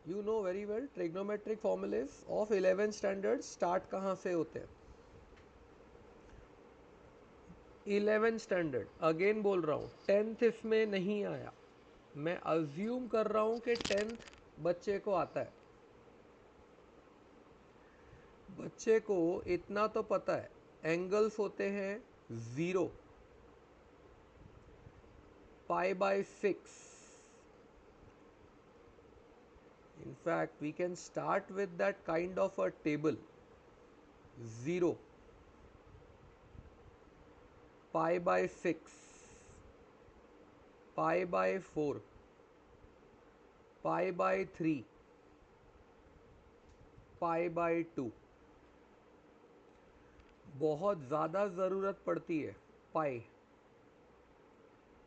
You know very well trigonometric formulas of 11th standard start कहाँ से होते हैं? 11th स्टैंडर्ड, अगेन बोल रहा हूँ 10th इसमें नहीं आया। मैं अज्यूम कर रहा हूँ कि 10th बच्चे को आता है। बच्चे को इतना तो पता है, एंगल्स होते हैं 0, π/6। In fact, we can start with that kind of a table. 0, π/6, π/4, π/3, π/2। बहुत ज़्यादा ज़रूरत पड़ती है पाई।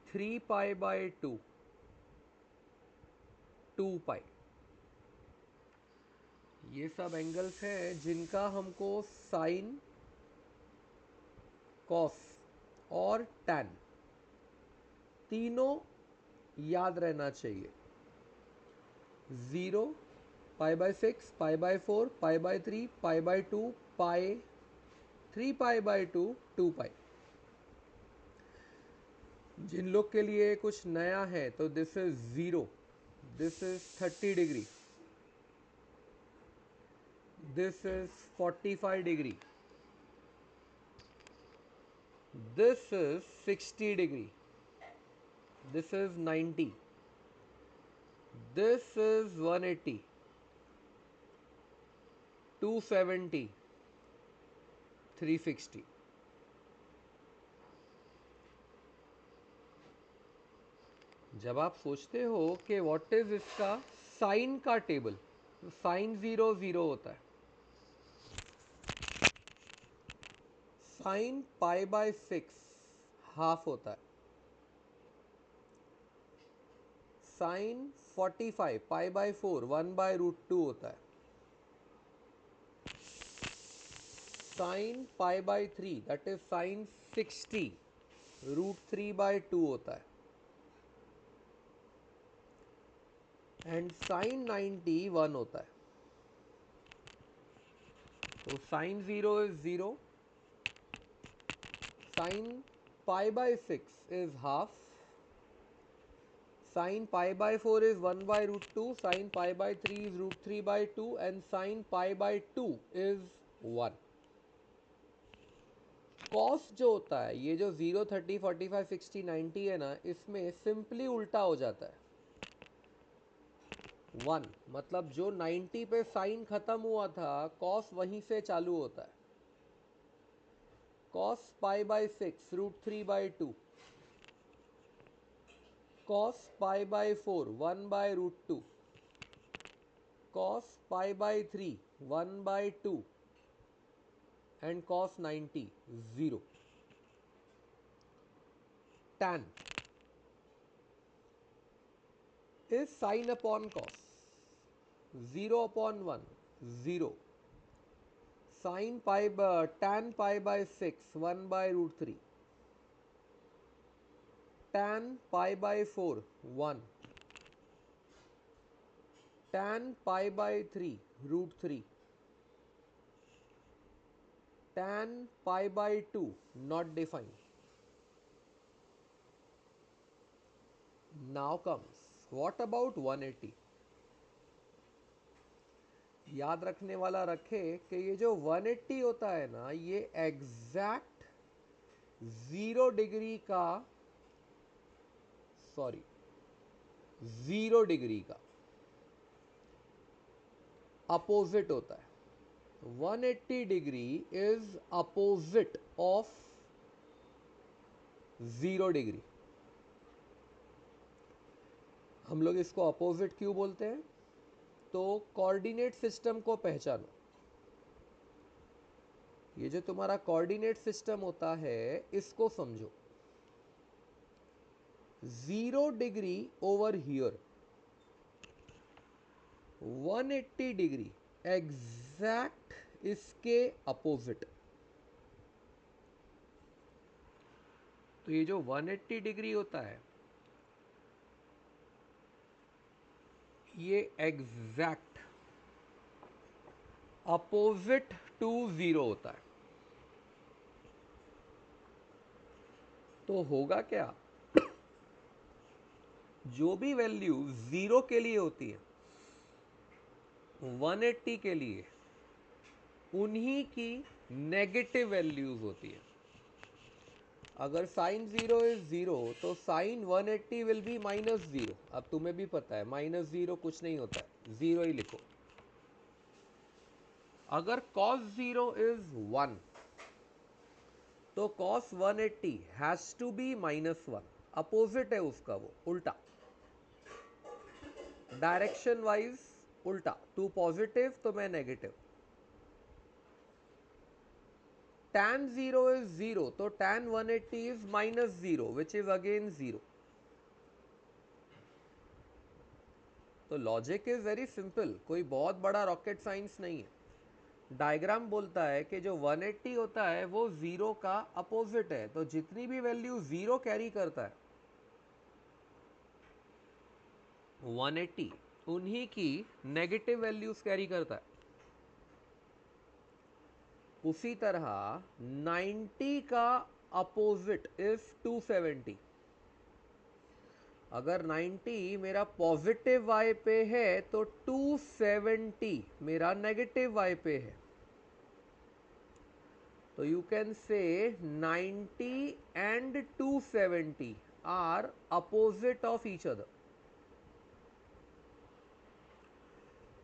3π/2, 2π। ये सब एंगल्स हैं जिनका हमको साइन, कॉस और टैन तीनों याद रहना चाहिए। 0, π/6, π/4, π/3, π/2, पाई, 3π/2, 2π। जिन लोग के लिए कुछ नया है तो this is 0, this is 30 degree, this is 45 degree, this is 60 degree, this is 90, this is 180, 270, 360। जब आप सोचते हो कि व्हाट इज इसका साइन का टेबल, तो साइन 0 0 होता है, साइन π/6 हाफ होता है, साइन 45 π/4 1/√2 होता है, साइन π/3 दैट इज साइन 60 √3/2 होता है, एंड साइन 90 1 होता है। तो sine 0 is 0, sine π/6 is half, sin π/4 is 1/√2, sin π/3 is √3/2, and sin π/2 is 1। Cos जो होता है, ये जो 0, 30, 45, 60, 90 है ना, इसमें सिंपली उल्टा हो जाता है। 1 मतलब जो 90 पे साइन खत्म हुआ था, कॉस वहीं से चालू होता है। cos π/6 √3/2, cos π/4 1/√2, cos π/3 1/2, and cos 90 0। tan is sin upon cos, 0/1 0, sin tan π/6 1/√3, tan π/4 1, tan π/3 √3, tan π/2 not defined। Now comes what about 180? याद रखने वाला रखे कि ये जो 180 होता है ना, ये एग्जैक्ट 0 डिग्री का, सॉरी 0 डिग्री का अपोजिट होता है। 180 degree is opposite of 0 degree. हम लोग इसको अपोजिट क्यों बोलते हैं? तो कोऑर्डिनेट सिस्टम को पहचानो। ये जो तुम्हारा कोऑर्डिनेट सिस्टम होता है, इसको समझो। 0 degree over here, 180 degree exact इसके अपोजिट। तो ये जो 180 डिग्री होता है, ये एग्जैक्ट अपोजिट टू 0 होता है। तो होगा क्या, जो भी वैल्यू 0 के लिए होती है 180 के लिए उन्हीं की नेगेटिव वैल्यूज होती है। अगर साइन 0 इज 0 तो साइन 180 विल बी -0। अब तुम्हें भी पता है -0 कुछ नहीं होता है, 0 ही लिखो। अगर cos 0 इज 1 तो cos 180 has to be -1। Opposite है उसका, वो उल्टा, डायरेक्शन वाइज उल्टा। तू पॉजिटिव तो मैं नेगेटिव। tan 0 is 0 तो tan 180 is -0 which is again 0। तो लॉजिक इज वेरी सिंपल, कोई बहुत बड़ा रॉकेट साइंस नहीं है। डायग्राम बोलता है कि जो 180 होता है वो 0 का अपोजिट है, तो जितनी भी वैल्यू 0 कैरी करता है 180 उन्हीं की नेगेटिव वैल्यूज कैरी करता है। उसी तरह 90 का अपोजिट इज 270। अगर 90 मेरा पॉजिटिव वाई पे है तो 270 मेरा नेगेटिव वाई पे है। तो you can say 90 and 270 are opposite of each other.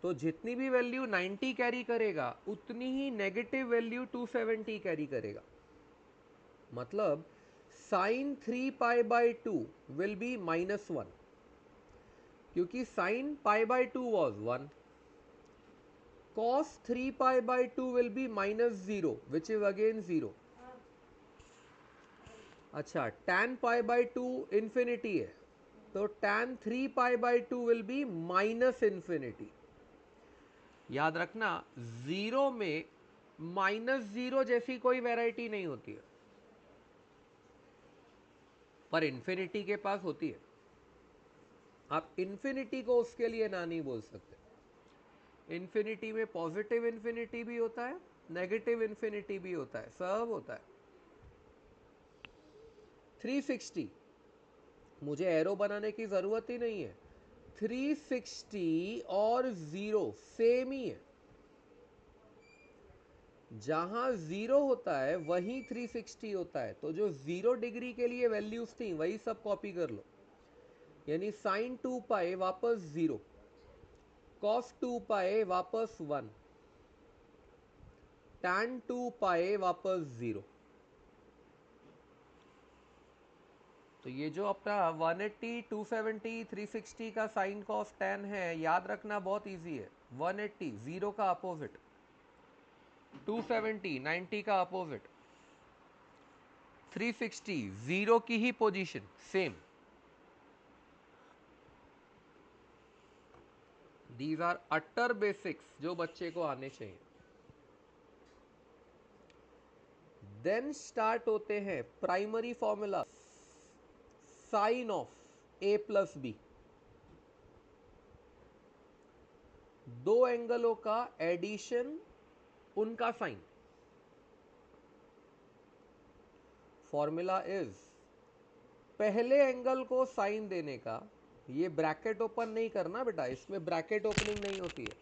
तो जितनी भी वैल्यू 90 कैरी करेगा उतनी ही नेगेटिव वैल्यू 270 कैरी करेगा। मतलब sine 3 pi by 2 will be -1 क्योंकि sine pi by 2 was 1। cos 3 pi by 2 will be -0 which is again 0। अच्छा, tan pi by 2 infinity है तो tan 3 pi by 2 will be -infinity। याद रखना 0 में -0 जैसी कोई वैरायटी नहीं होती है, पर इंफिनिटी के पास होती है। आप इंफिनिटी को उसके लिए ना नहीं बोल सकते। इंफिनिटी में पॉजिटिव इंफिनिटी भी होता है, नेगेटिव इंफिनिटी भी होता है, सब होता है। 360 मुझे एरो बनाने की जरूरत ही नहीं है, 360 और 0 सेम ही है। जहां 0 होता है वहीं 360 होता है, तो जो 0 डिग्री के लिए वैल्यूज थी वही सब कॉपी कर लो। यानी साइन 2 पाए वापस 0, कॉस 2 पाए वापस 1, tan 2 पाए वापस 0। तो ये जो अपना 180, 270, 360 का साइन कॉस tan है, याद रखना बहुत इजी है। 180 0 का अपोजिट, 270 90 का अपोजिट, 360 0 की ही position same. These are utter basics जो बच्चे को आने चाहिए। देन स्टार्ट होते हैं primary formula, sine of A plus B. दो एंगलों का एडिशन, उनका साइन। फॉर्मूला इज पहले एंगल को साइन देने का, ये ब्रैकेट ओपन नहीं करना बेटा, इसमें ब्रैकेट ओपनिंग नहीं होती है।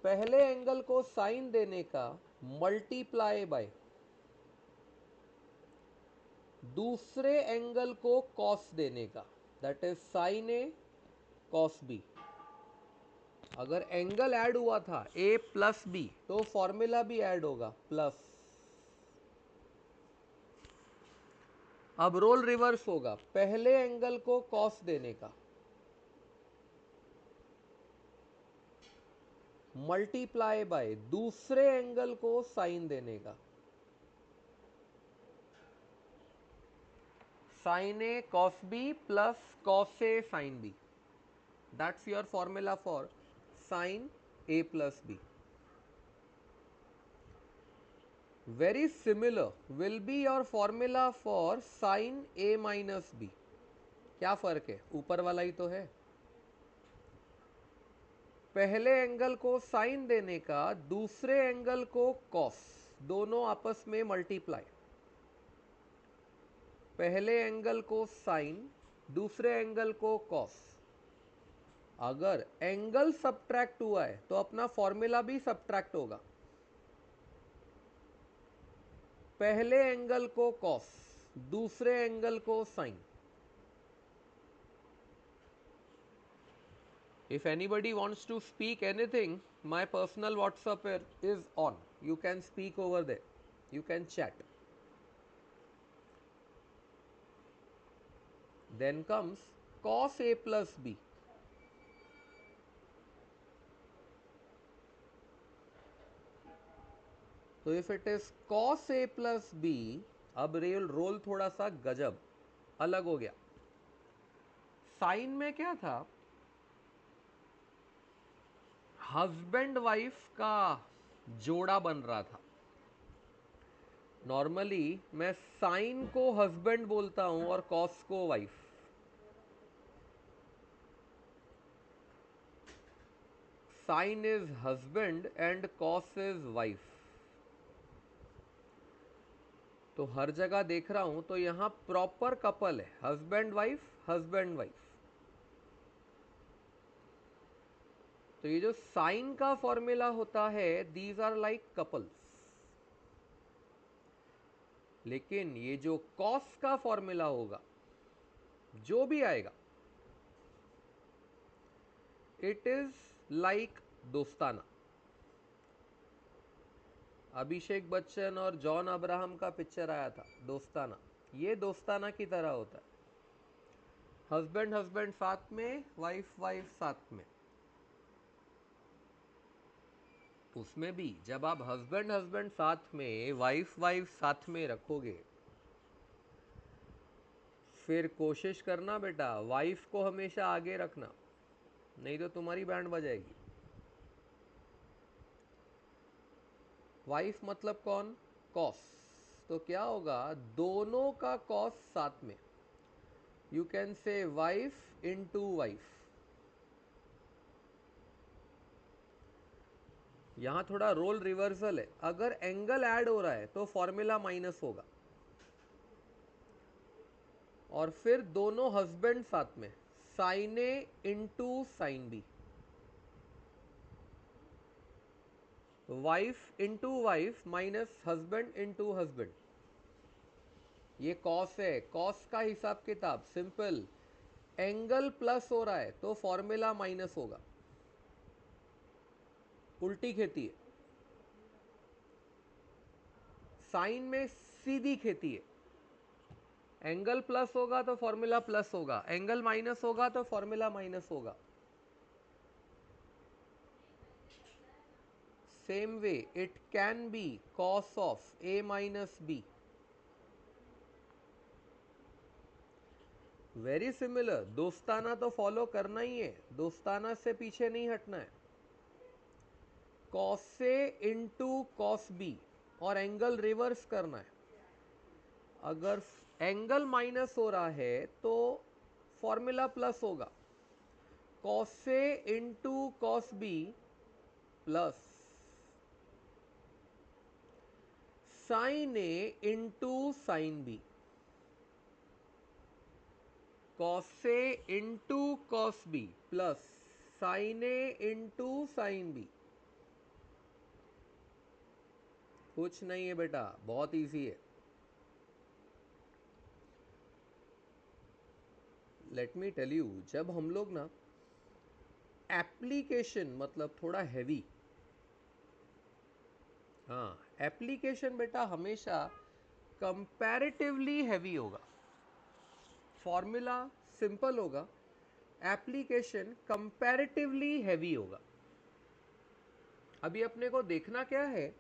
पहले एंगल को साइन देने का मल्टीप्लाई बाय दूसरे एंगल को कॉस देने का, that is sine A cos B. अगर एंगल ऐड हुआ था ए प्लस बी तो फॉर्मूला भी ऐड होगा प्लस। अब रोल रिवर्स होगा, पहले एंगल को कॉस देने का मल्टीप्लाई बाय दूसरे एंगल को साइन देने का, sine A cos B plus cos A sine B. That's your formula for sine A plus B. Very similar will be your formula for sine A minus B. क्या फर्क है, ऊपर वाला ही तो है। पहले एंगल को साइन देने का, दूसरे एंगल को कॉस, दोनों आपस में मल्टीप्लाई। पहले एंगल को साइन, दूसरे एंगल को कॉस। अगर एंगल सब्ट्रैक्ट हुआ है तो अपना फॉर्मूला भी सब्ट्रैक्ट होगा। पहले एंगल को कॉस, दूसरे एंगल को sign. If anybody wants to speak anything, my personal WhatsApp is on. You can speak over there. You can chat. Then comes cos A plus B. So if it is cos A plus B, अब role थोड़ा सा गजब अलग हो गया। Sign में क्या था, हस्बैंड वाइफ का जोड़ा बन रहा था। नॉर्मली मैं साइन को हस्बैंड बोलता हूं और कॉस को wife. Sine is husband and cos is wife. तो हर जगह देख रहा हूं तो यहां प्रॉपर कपल है, हस्बैंड वाइफ, हस्बैंड वाइफ। तो ये जो साइन का फॉर्मूला होता है, दीज आर लाइक कपल्स। लेकिन ये जो कॉस का फॉर्मूला होगा, जो भी आएगा, इट इज लाइक दोस्ताना। अभिषेक बच्चन और जॉन अब्राहम का पिक्चर आया था दोस्ताना। ये दोस्ताना की तरह होता है, हस्बैंड हस्बैंड साथ में, वाइफ वाइफ साथ में। उसमें भी जब आप हस्बैंड हस्बैंड साथ में, वाइफ वाइफ साथ में रखोगे, फिर कोशिश करना बेटा वाइफ को हमेशा आगे रखना, नहीं तो तुम्हारी बैंड बजाएगी। वाइफ मतलब कौन, कॉस। तो क्या होगा, दोनों का कॉस साथ में। यू कैन से वाइफ इनटू वाइफ। यहां थोड़ा रोल रिवर्सल है। अगर एंगल ऐड हो रहा है तो फॉर्मूला माइनस होगा, और फिर दोनों हस्बैंड साथ में, sine A into sine B. Wife into wife minus husband into husband. ये कॉस है, कॉस का हिसाब किताब सिंपल। एंगल प्लस हो रहा है तो फॉर्मूला माइनस होगा, उल्टी खेती है। साइन में सीधी खेती है। एंगल प्लस होगा तो फॉर्मूला प्लस होगा, एंगल माइनस होगा तो फॉर्मूला माइनस होगा। Same way it can be cos of A minus B. Very similar. दोस्ताना तो फॉलो करना ही है, दोस्ताना से पीछे नहीं हटना है। कॉस से इंटू कॉस बी, और एंगल रिवर्स करना है। अगर एंगल माइनस हो रहा है तो फॉर्मूला प्लस होगा, कॉस से into cos B plus sine A into sine B. Cos से into cos B plus sine A into sine B. कुछ नहीं है बेटा, बहुत इजी है। लेट मी टेल यू, जब हम लोग ना एप्लीकेशन मतलब थोड़ा हैवी, हाँ एप्लीकेशन बेटा हमेशा कंपैरेटिवली हैवी होगा। फॉर्मूला सिंपल होगा, एप्लीकेशन कंपैरेटिवली हैवी होगा। अभी अपने को देखना क्या है,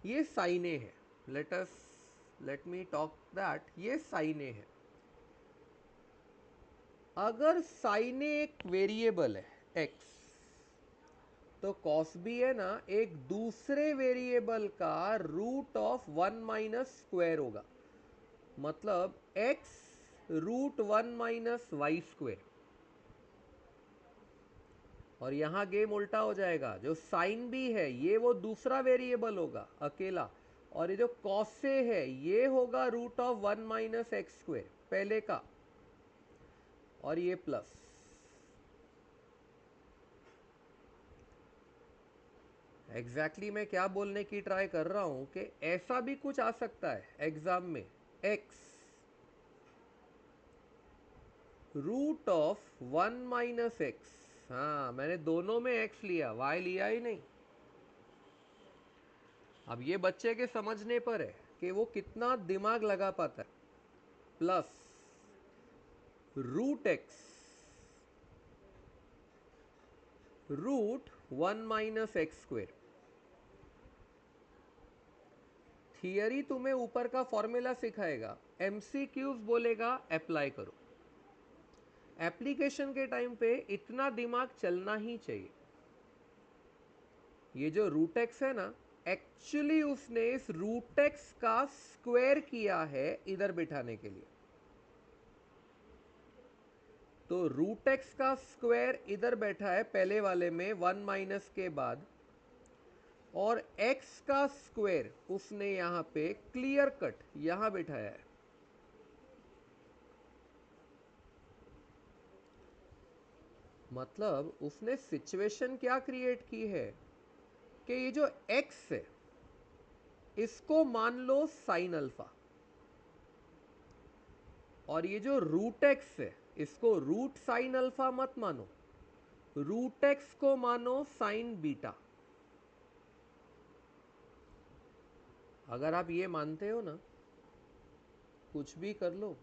ये साइने है। लेट मी टॉक दैट, ये साइने है। अगर साइने एक वेरिएबल है एक्स, तो कॉस भी है ना एक दूसरे वेरिएबल का रूट ऑफ 1 माइनस स्क्वायर होगा। मतलब X root 1 minus Y square. और यहाँ गेम उल्टा हो जाएगा, जो साइन बी है ये वो दूसरा वेरिएबल होगा अकेला, और ये जो कॉस से है ये होगा root of 1 minus x square पहले का, और ये प्लस। एग्जैक्टली मैं क्या बोलने की ट्राई कर रहा हूं कि ऐसा भी कुछ आ सकता है एग्जाम में, X root of 1 minus X. हाँ, मैंने दोनों में एक्स लिया, वाई लिया ही नहीं। अब ये बच्चे के समझने पर है कि वो कितना दिमाग लगा पाता है। Plus root X root 1 minus x square. Theory तुम्हें ऊपर का फॉर्मूला सिखाएगा, एमसीक्यूज बोलेगा अप्लाई करो। एप्लीकेशन के टाइम पे इतना दिमाग चलना ही चाहिए। ये जो रूट एक्स है ना, एक्चुअली उसने इस रूट एक्स का स्क्वायर किया है इधर बिठाने के लिए। तो रूट एक्स का स्क्वायर इधर बैठा है पहले वाले में 1 माइनस के बाद, और x का स्क्वायर उसने यहां पे क्लियर कट यहां बिठाया है। मतलब उसने सिचुएशन क्या क्रिएट की है कि ये जो x है इसको मान लो साइन अल्फा, और ये जो रूट एक्स है इसको रूट साइन अल्फा मत मानो, रूट एक्स को मानो साइन बीटा। अगर आप ये मानते हो ना, कुछ भी कर लो,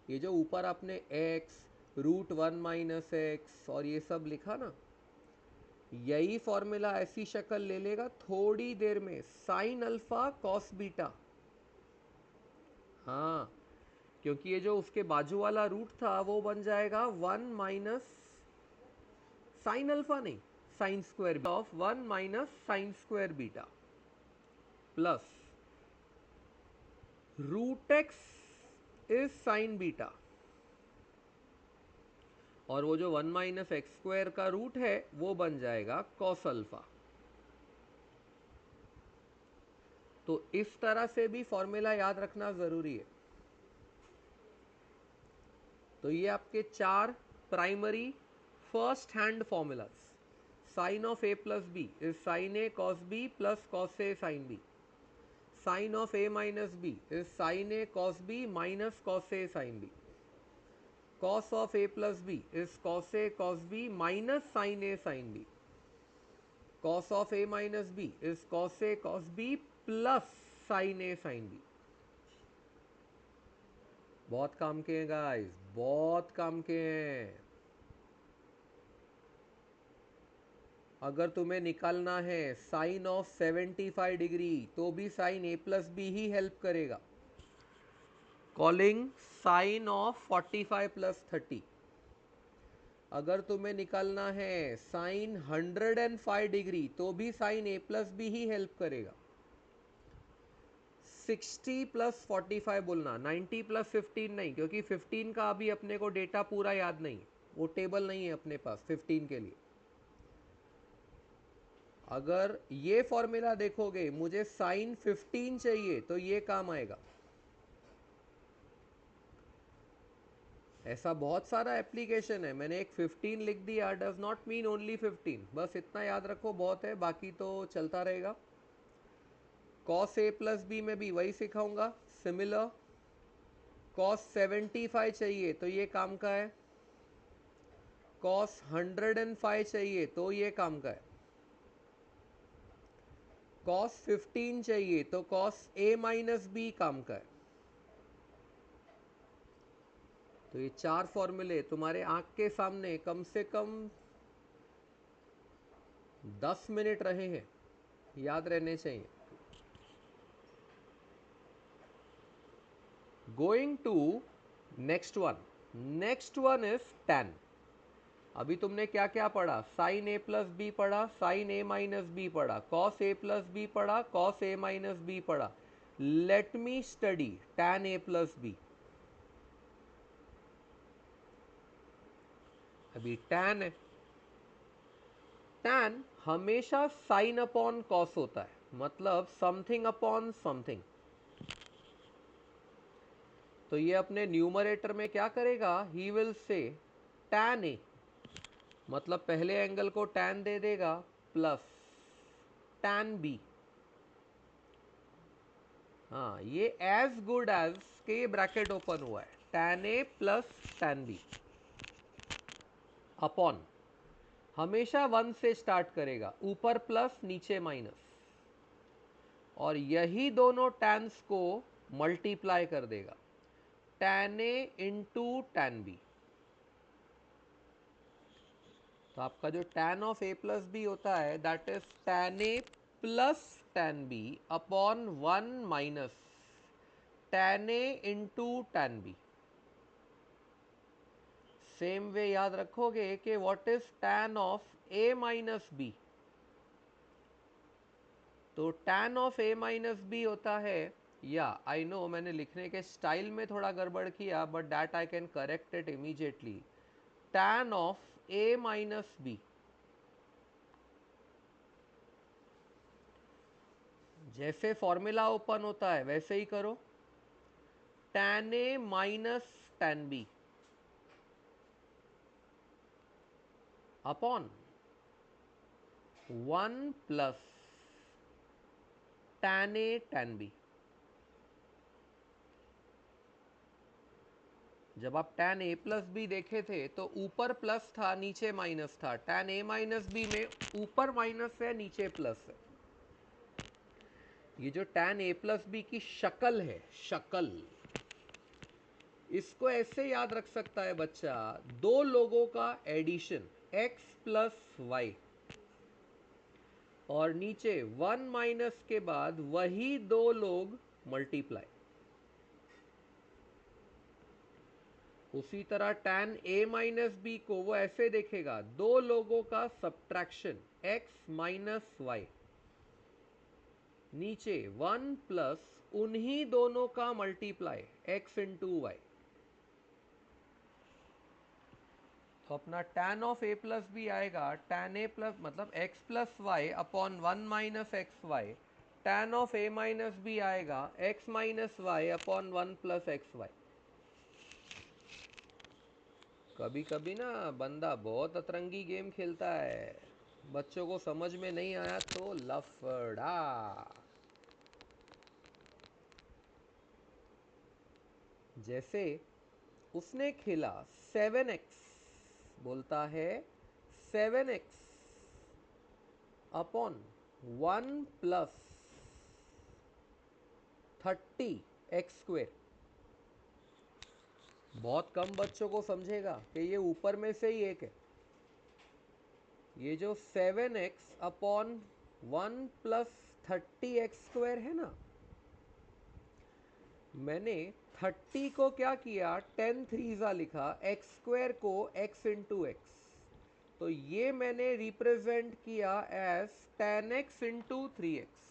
ये जो ऊपर आपने x रूट 1 माइनस एक्स और ये सब लिखा ना, यही फॉर्मूला ऐसी शक्ल ले लेगा थोड़ी देर में, साइन अल्फा कॉस बीटा। हाँ, क्योंकि ये जो उसके बाजू वाला रूट था वो बन जाएगा 1 माइनस साइन अल्फा, नहीं sine square of 1 minus sine square beta, plus root X is sine beta, और वो जो 1 माइनस एक्स स्क्वायर का रूट है वो बन जाएगा कॉस अल्फा। तो इस तरह से भी फॉर्मूला याद रखना जरूरी है। तो ये आपके चार primary first hand formulas. Sine of A plus B is sine A cos B plus cos A sine B. Sine of A minus B is sine A cos B minus cos A sine B. cos of a plus b is cos a cos b minus sin a sin b. Cos of a minus b is cos a cos b plus sin a sin b. बहुत काम के हैं guys, बहुत काम के हैं। अगर तुम्हें निकालना है साइन ऑफ 75 डिग्री तो भी साइन ए प्लस बी ही हेल्प करेगा। Calling sine of 45 plus 30। अगर तुम्हें निकालना है साइन 105 डिग्री तो भी साइन ए प्लस बी ही हेल्प करेगा। 60 प्लस 45 बोलना, 90 प्लस 15 नहीं, क्योंकि 15 का अभी अपने को डेटा पूरा याद नहीं, वो टेबल नहीं है अपने पास 15 के लिए। अगर ये फॉर्मूला देखोगे, मुझे साइन 15 चाहिए तो ये काम आएगा। ऐसा बहुत सारा एप्लीकेशन है, मैंने एक 15 लिख दिया, डज नॉट मीन ओनली 15, बस इतना याद रखो बहुत है, बाकी तो चलता रहेगा। कॉस ए प्लस बी में भी वही सिखाऊंगा सिमिलर। कॉस 75 चाहिए तो ये काम का है, कॉस 105 चाहिए तो ये काम का है, कॉस 15 चाहिए तो कॉस ए माइनस बी काम का है। तो ये चार फॉर्मूले तुम्हारे आंख के सामने कम से कम 10 मिनट रहे हैं, याद रहने चाहिए। Going to next one. Next one is tan। अभी तुमने क्या क्या पढ़ा, साइन ए प्लस बी पढ़ा, साइन ए माइनस बी पढ़ा, कॉस ए प्लस बी पढ़ा, कॉस ए माइनस बी पढ़ा। Let me study tan A plus B. अभी tan है, tan हमेशा साइन अपॉन कॉस होता है, मतलब समथिंग अपॉन समथिंग। तो ये अपने न्यूमरेटर में क्या करेगा, ही विल से tan ए, मतलब पहले एंगल को tan दे देगा, प्लस tan बी। हाँ, ये एज गुड एज के ब्रैकेट ओपन हुआ है, tan A plus tan B upon, हमेशा 1 से स्टार्ट करेगा, ऊपर प्लस नीचे माइनस, और यही दोनों टैन्स को मल्टीप्लाई कर देगा, tan A into tan B. तो आपका जो tan of A plus B होता है that is tan A plus tan B upon 1 minus tan A into tan B. Same way याद रखोगे कि what is tan of A minus B, तो tan of A minus B होता है, या I know मैंने लिखने के स्टाइल में थोड़ा गड़बड़ किया, but that I can correct it immediately. tan of A minus B, जैसे फॉर्मूला ओपन होता है वैसे ही करो, tan A minus tan B upon 1 plus tan A tan B. जब आप tan ए प्लस बी देखे थे तो ऊपर प्लस था नीचे माइनस था, tan ए माइनस बी में ऊपर माइनस है नीचे प्लस है। ये जो tan ए प्लस बी की शक्ल है, शक्ल, इसको ऐसे याद रख सकता है बच्चा, दो लोगों का एडिशन x प्लस वाई, और नीचे 1 माइनस के बाद वही दो लोग मल्टीप्लाई। उसी तरह tan a माइनस बी को वो ऐसे देखेगा, दो लोगों का सब्ट्रैक्शन x माइनस वाई, नीचे 1 प्लस उन्हीं दोनों का मल्टीप्लाई x इंटू वाई। तो अपना tan of A plus B आएगा tan ए प्लस मतलब x plus Y upon 1 minus X Y, tan of A minus B आएगा x minus Y upon 1 plus X Y. कभी कभी ना बंदा बहुत अतरंगी गेम खेलता है, बच्चों को समझ में नहीं आया तो लफड़ा। जैसे उसने खेला 7x, बोलता है 7x अपॉन 1 प्लस 30x²। बहुत कम बच्चों को समझेगा कि ये ऊपर में से ही एक है। ये जो 7x अपॉन 1 प्लस 30x² है ना, मैंने 30 को क्या किया, 10 थ्रीजा लिखा, x² को x इंटू एक्स, तो ये मैंने रिप्रेजेंट किया एज 10x इंटू 3x।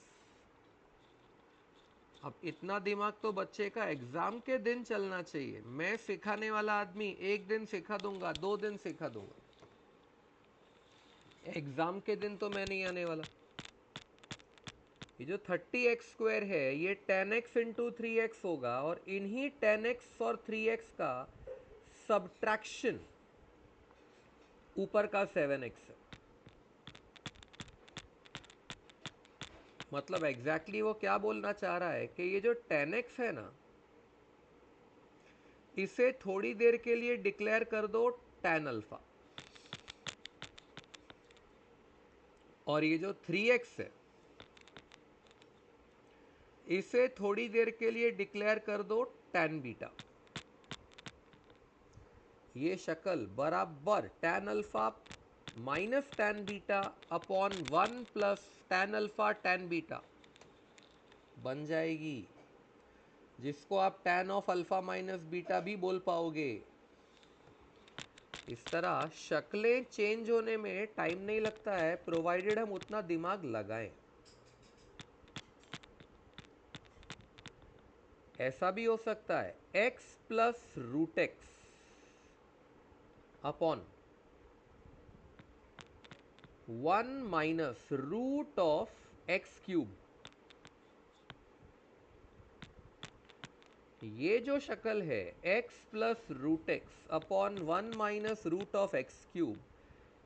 अब इतना दिमाग तो बच्चे का एग्जाम के दिन चलना चाहिए। मैं सिखाने वाला आदमी एक दिन सिखा दूंगा, 2 दिन सिखा दूंगा, एग्जाम के दिन तो मैं नहीं आने वाला। ये जो 30x² है ये 10x इंटू 3x होगा, और इन्हीं 10x और 3x का सब्ट्रैक्शन ऊपर का 7x है। मतलब एग्जैक्टली वो क्या बोलना चाह रहा है कि ये जो 10x है ना, इसे थोड़ी देर के लिए डिक्लेयर कर दो tan अल्फा, और ये जो 3x है इसे थोड़ी देर के लिए डिक्लेयर कर दो tan बीटा। ये शक्ल बराबर tan alpha minus tan beta upon 1 plus tan alpha tan beta बन जाएगी, जिसको आप tan of alpha minus beta भी बोल पाओगे। इस तरह शक्लें चेंज होने में टाइम नहीं लगता है, प्रोवाइडेड हम उतना दिमाग लगाएं। ऐसा भी हो सकता है x plus root X upon 1 minus root of X cube. ये जो शक्ल है x plus root X upon 1 minus root of X cube,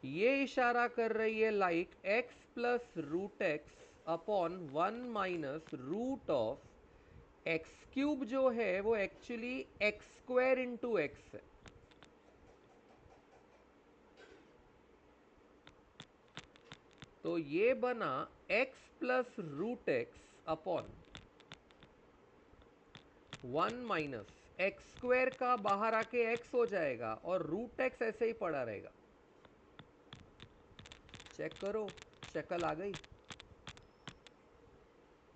ये इशारा कर रही है like x plus root X upon 1 minus root of X cube जो है वो actually X square into X है। तो ये बना x plus root X upon 1 minus X square का बाहर आके x हो जाएगा और रूट एक्स ऐसे ही पड़ा रहेगा। चेक करो, शक्ल आ गई।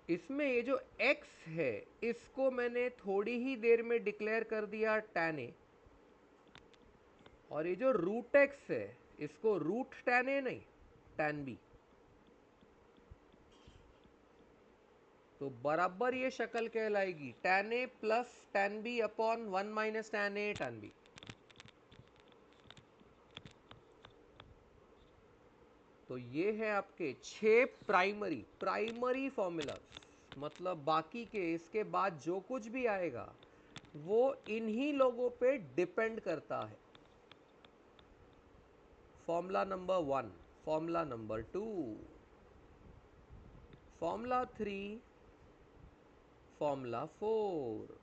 इसमें ये जो x है इसको मैंने थोड़ी ही देर में डिक्लेयर कर दिया tan a, और ये जो रूट x है इसको रूट tan a नहीं tan b। तो बराबर ये शक्ल कहलाएगी tan a प्लस tan b upon 1 minus tan a tan b। तो ये है आपके 6 प्राइमरी फॉर्मूलाज, मतलब बाकी के इसके बाद जो कुछ भी आएगा वो इन्हीं लोगों पे डिपेंड करता है। Formula number 1, formula number 2, formula 3, formula 4।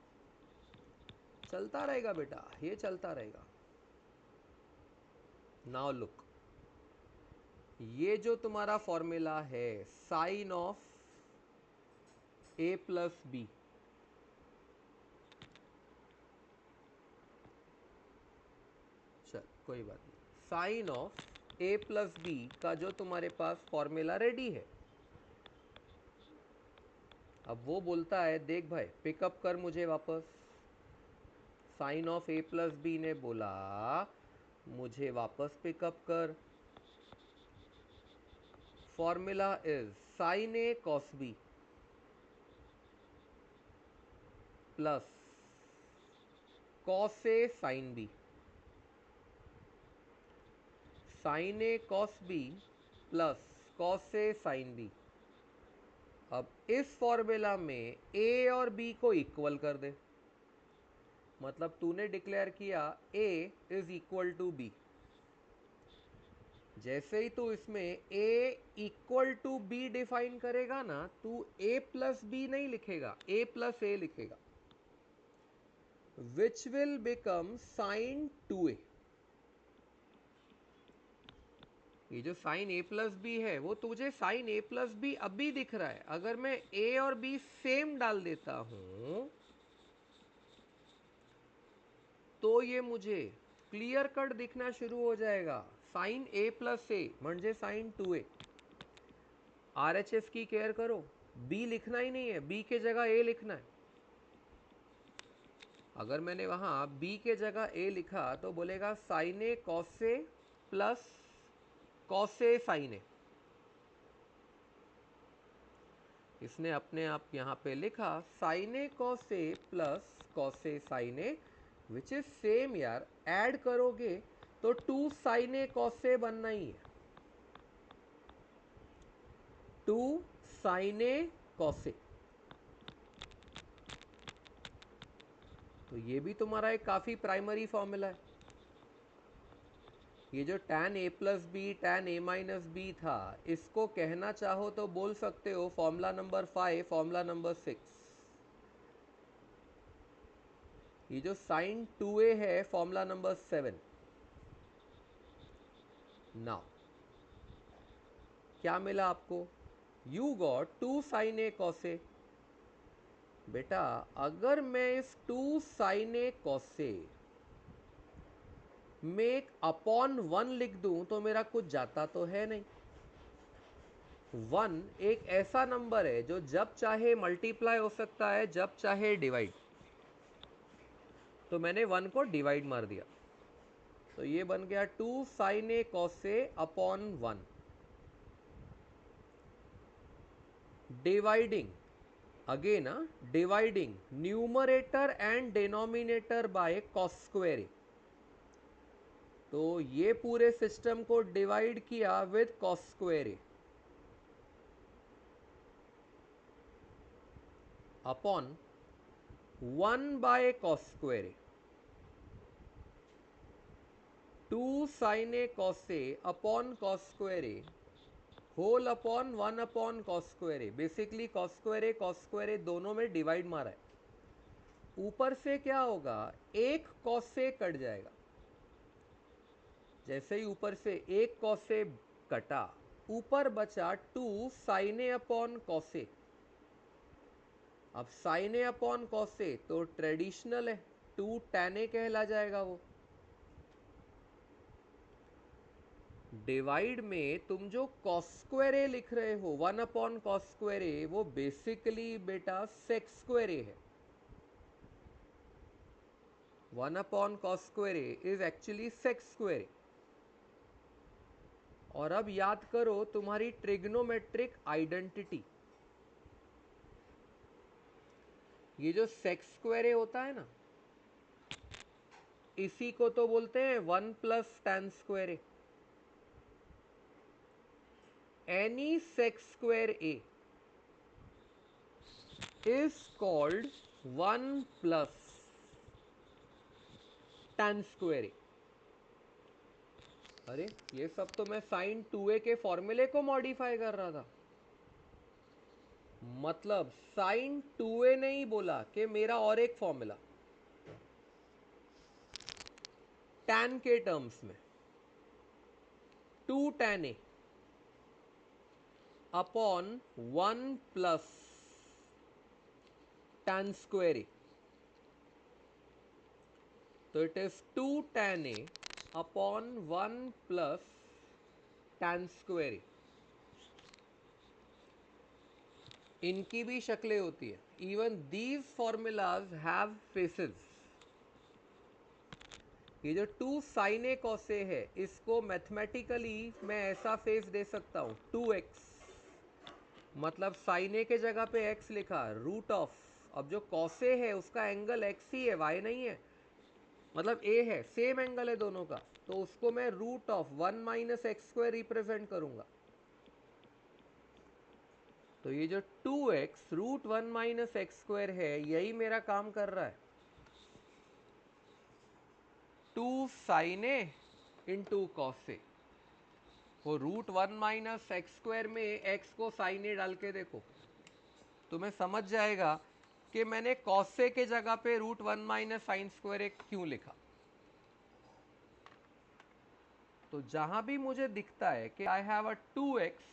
चलता रहेगा बेटा, ये चलता रहेगा। नाउ लुक, ये जो तुम्हारा फॉर्मूला है sine of a plus B, चल कोई बात नहीं, sine of a plus B का जो तुम्हारे पास फॉर्मूला रेडी है, अब वो बोलता है देख भाई पिकअप कर मुझे वापस। Sine of a plus B ने बोला मुझे वापस पिकअप कर। Formula is sine a cos b plus cos a sine b। Sine a cos b plus cos a sine b। अब इस फॉर्मूला में a और b को इक्वल कर दे, मतलब तूने डिक्लेयर किया a is equal to b। जैसे ही तू इसमें a equal to b define करेगा ना, तू a प्लस b नहीं लिखेगा, a प्लस a लिखेगा, which will become sign 2a। ये जो साइन a प्लस बी है वो तुझे साइन a प्लस बी अभी दिख रहा है। अगर मैं a और b सेम डाल देता हूं तो ये मुझे क्लियर कट दिखना शुरू हो जाएगा। साइन a प्लस ए म्हणजे साइन 2a। RHS की केयर करो, b लिखना ही नहीं है, b के जगह a लिखना है। अगर मैंने वहां b के जगह a लिखा तो बोलेगा sine A cos A plus cos A sine A. इसने अपने आप यहाँ पे लिखा sine A cos A plus cos A sine A, which is same यार। ऐड करोगे तो 2 साइन ए कॉस ए बनना ही है, 2 साइन ए कॉस ए। तो ये भी तुम्हारा एक काफी प्राइमरी फॉर्मूला है। ये जो tan a plus B tan a minus B था, इसको कहना चाहो तो बोल सकते हो फॉर्मूला नंबर 5, फॉर्मूला नंबर 6। ये जो साइन 2a है फॉर्मूला नंबर 7। नाउ क्या मिला आपको? You got 2 sine A cos A. बेटा अगर मैं इस 2 साइन ए कॉस ए में एक अपॉन 1 लिख दूं तो मेरा कुछ जाता तो है नहीं। 1 एक ऐसा नंबर है जो जब चाहे मल्टीप्लाई हो सकता है, जब चाहे डिवाइड। तो मैंने 1 को डिवाइड मार दिया, तो ये बन गया 2 sine A cos A upon 1। Dividing again, dividing numerator and denominator by cos square A. तो ये पूरे सिस्टम को डिवाइड किया with cos square A upon 1 by cos square A, 2 sine A cos A upon cos square A whole upon 1 upon cos square A. Basically cos square A दोनों में divide मारा है। ऊपर से क्या होगा, एक कॉस से कट जाएगा। जैसे ही ऊपर से एक कॉस से कटा, ऊपर बचा 2 sine A upon cos A. अब sign A upon cos A तो ट्रेडिशनल है, 2 tan ए कहला जाएगा वो। डिवाइड में तुम जो कॉस स्क्वायर ए लिख रहे हो 1 अपॉन कॉस स्क्वायर ए, वो बेसिकली बेटा सेक स्क्वायर ए है। 1 upon cos square A is actually sec square A. और अब याद करो तुम्हारी ट्रिग्नोमेट्रिक आइडेंटिटी। ये जो सेक स्क्वायर ए होता है ना, इसी को तो बोलते हैं 1 plus tan square A. Any sec square A is called 1 plus tan square A. अरे ये सब तो मैं साइन 2a के फॉर्मूले को मॉडिफाई कर रहा था। मतलब साइन 2a नहीं बोला कि मेरा और एक फॉर्मूला टैन के टर्म्स में 2 tan a upon 1 plus tan square A. तो it is 2 tan a upon 1 plus tan square A. इनकी भी शक्लें होती है। Even these formulas have faces. ये जो 2 साइन ए कॉस ए है, इसको मैथमेटिकली मैं ऐसा फेस दे सकता हूं 2x, मतलब साइन ए के जगह पे x लिखा, रूट ऑफ, अब जो कॉस ए है उसका एंगल x ही है, y नहीं है, मतलब a है, सेम एंगल है दोनों का, तो उसको मैं root of 1 minus X square represent करूंगा। तो ये जो 2x root 1 minus X square है, यही मेरा काम कर रहा है। 2 sine A into cos A, वो रूट 1 माइनस एक्स स्क्वायर में x को साइन ए डाल के देखो, तुम्हें समझ जाएगा कि मैंने कॉस ए के जगह पे root 1 minus sine square A क्यों लिखा। तो जहां भी मुझे दिखता है कि I have a 2x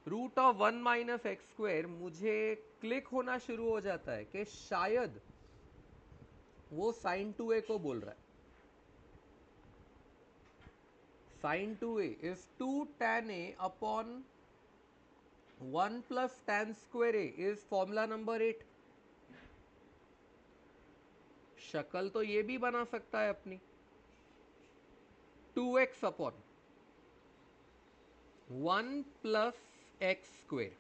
root of 1 minus X square, मुझे क्लिक होना शुरू हो जाता है कि शायद वो साइन 2a को बोल रहा है। Sine 2a is 2 tan a upon 1 plus tan square A is formula number 8। शक्ल तो ये भी बना सकता है अपनी, 2x upon 1 plus x square.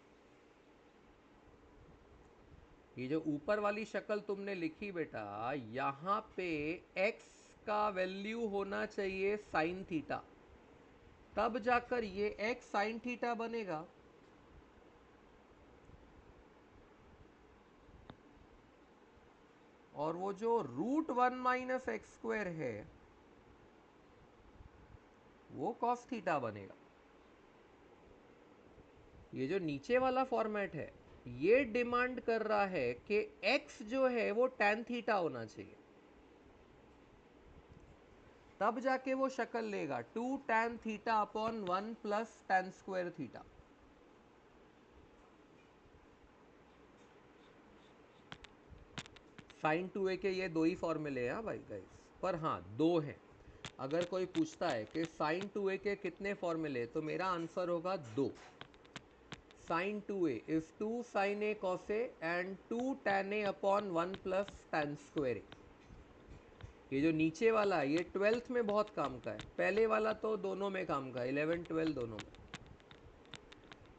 ये जो ऊपर वाली शक्ल तुमने लिखी बेटा, यहां पे x का वैल्यू होना चाहिए साइन थीटा, तब जाकर ये x साइन थीटा बनेगा। और वो जो रूट 1 माइनस एक्स स्क्वायर है, वो कॉस थीटा बनेगा। ये जो नीचे वाला फॉर्मेट है, ये डिमांड कर रहा है कि x जो है वो tan थीटा होना चाहिए, तब जाके वो शक्ल लेगा 2 tan theta upon 1 plus tan square theta. Sine 2a के ये दो ही फॉर्मूले हैं भाई गाइस, पर हाँ दो हैं। अगर कोई पूछता है कि साइन 2a के कितने फॉर्मूले, तो मेरा आंसर होगा 2। Sine 2a is 2 sine A cos A and 2 tan a upon 1 plus tan square ए। ये जो नीचे वाला है, ये 12th में बहुत काम का है, पहले वाला तो दोनों में काम का है, 11 12 दोनों में।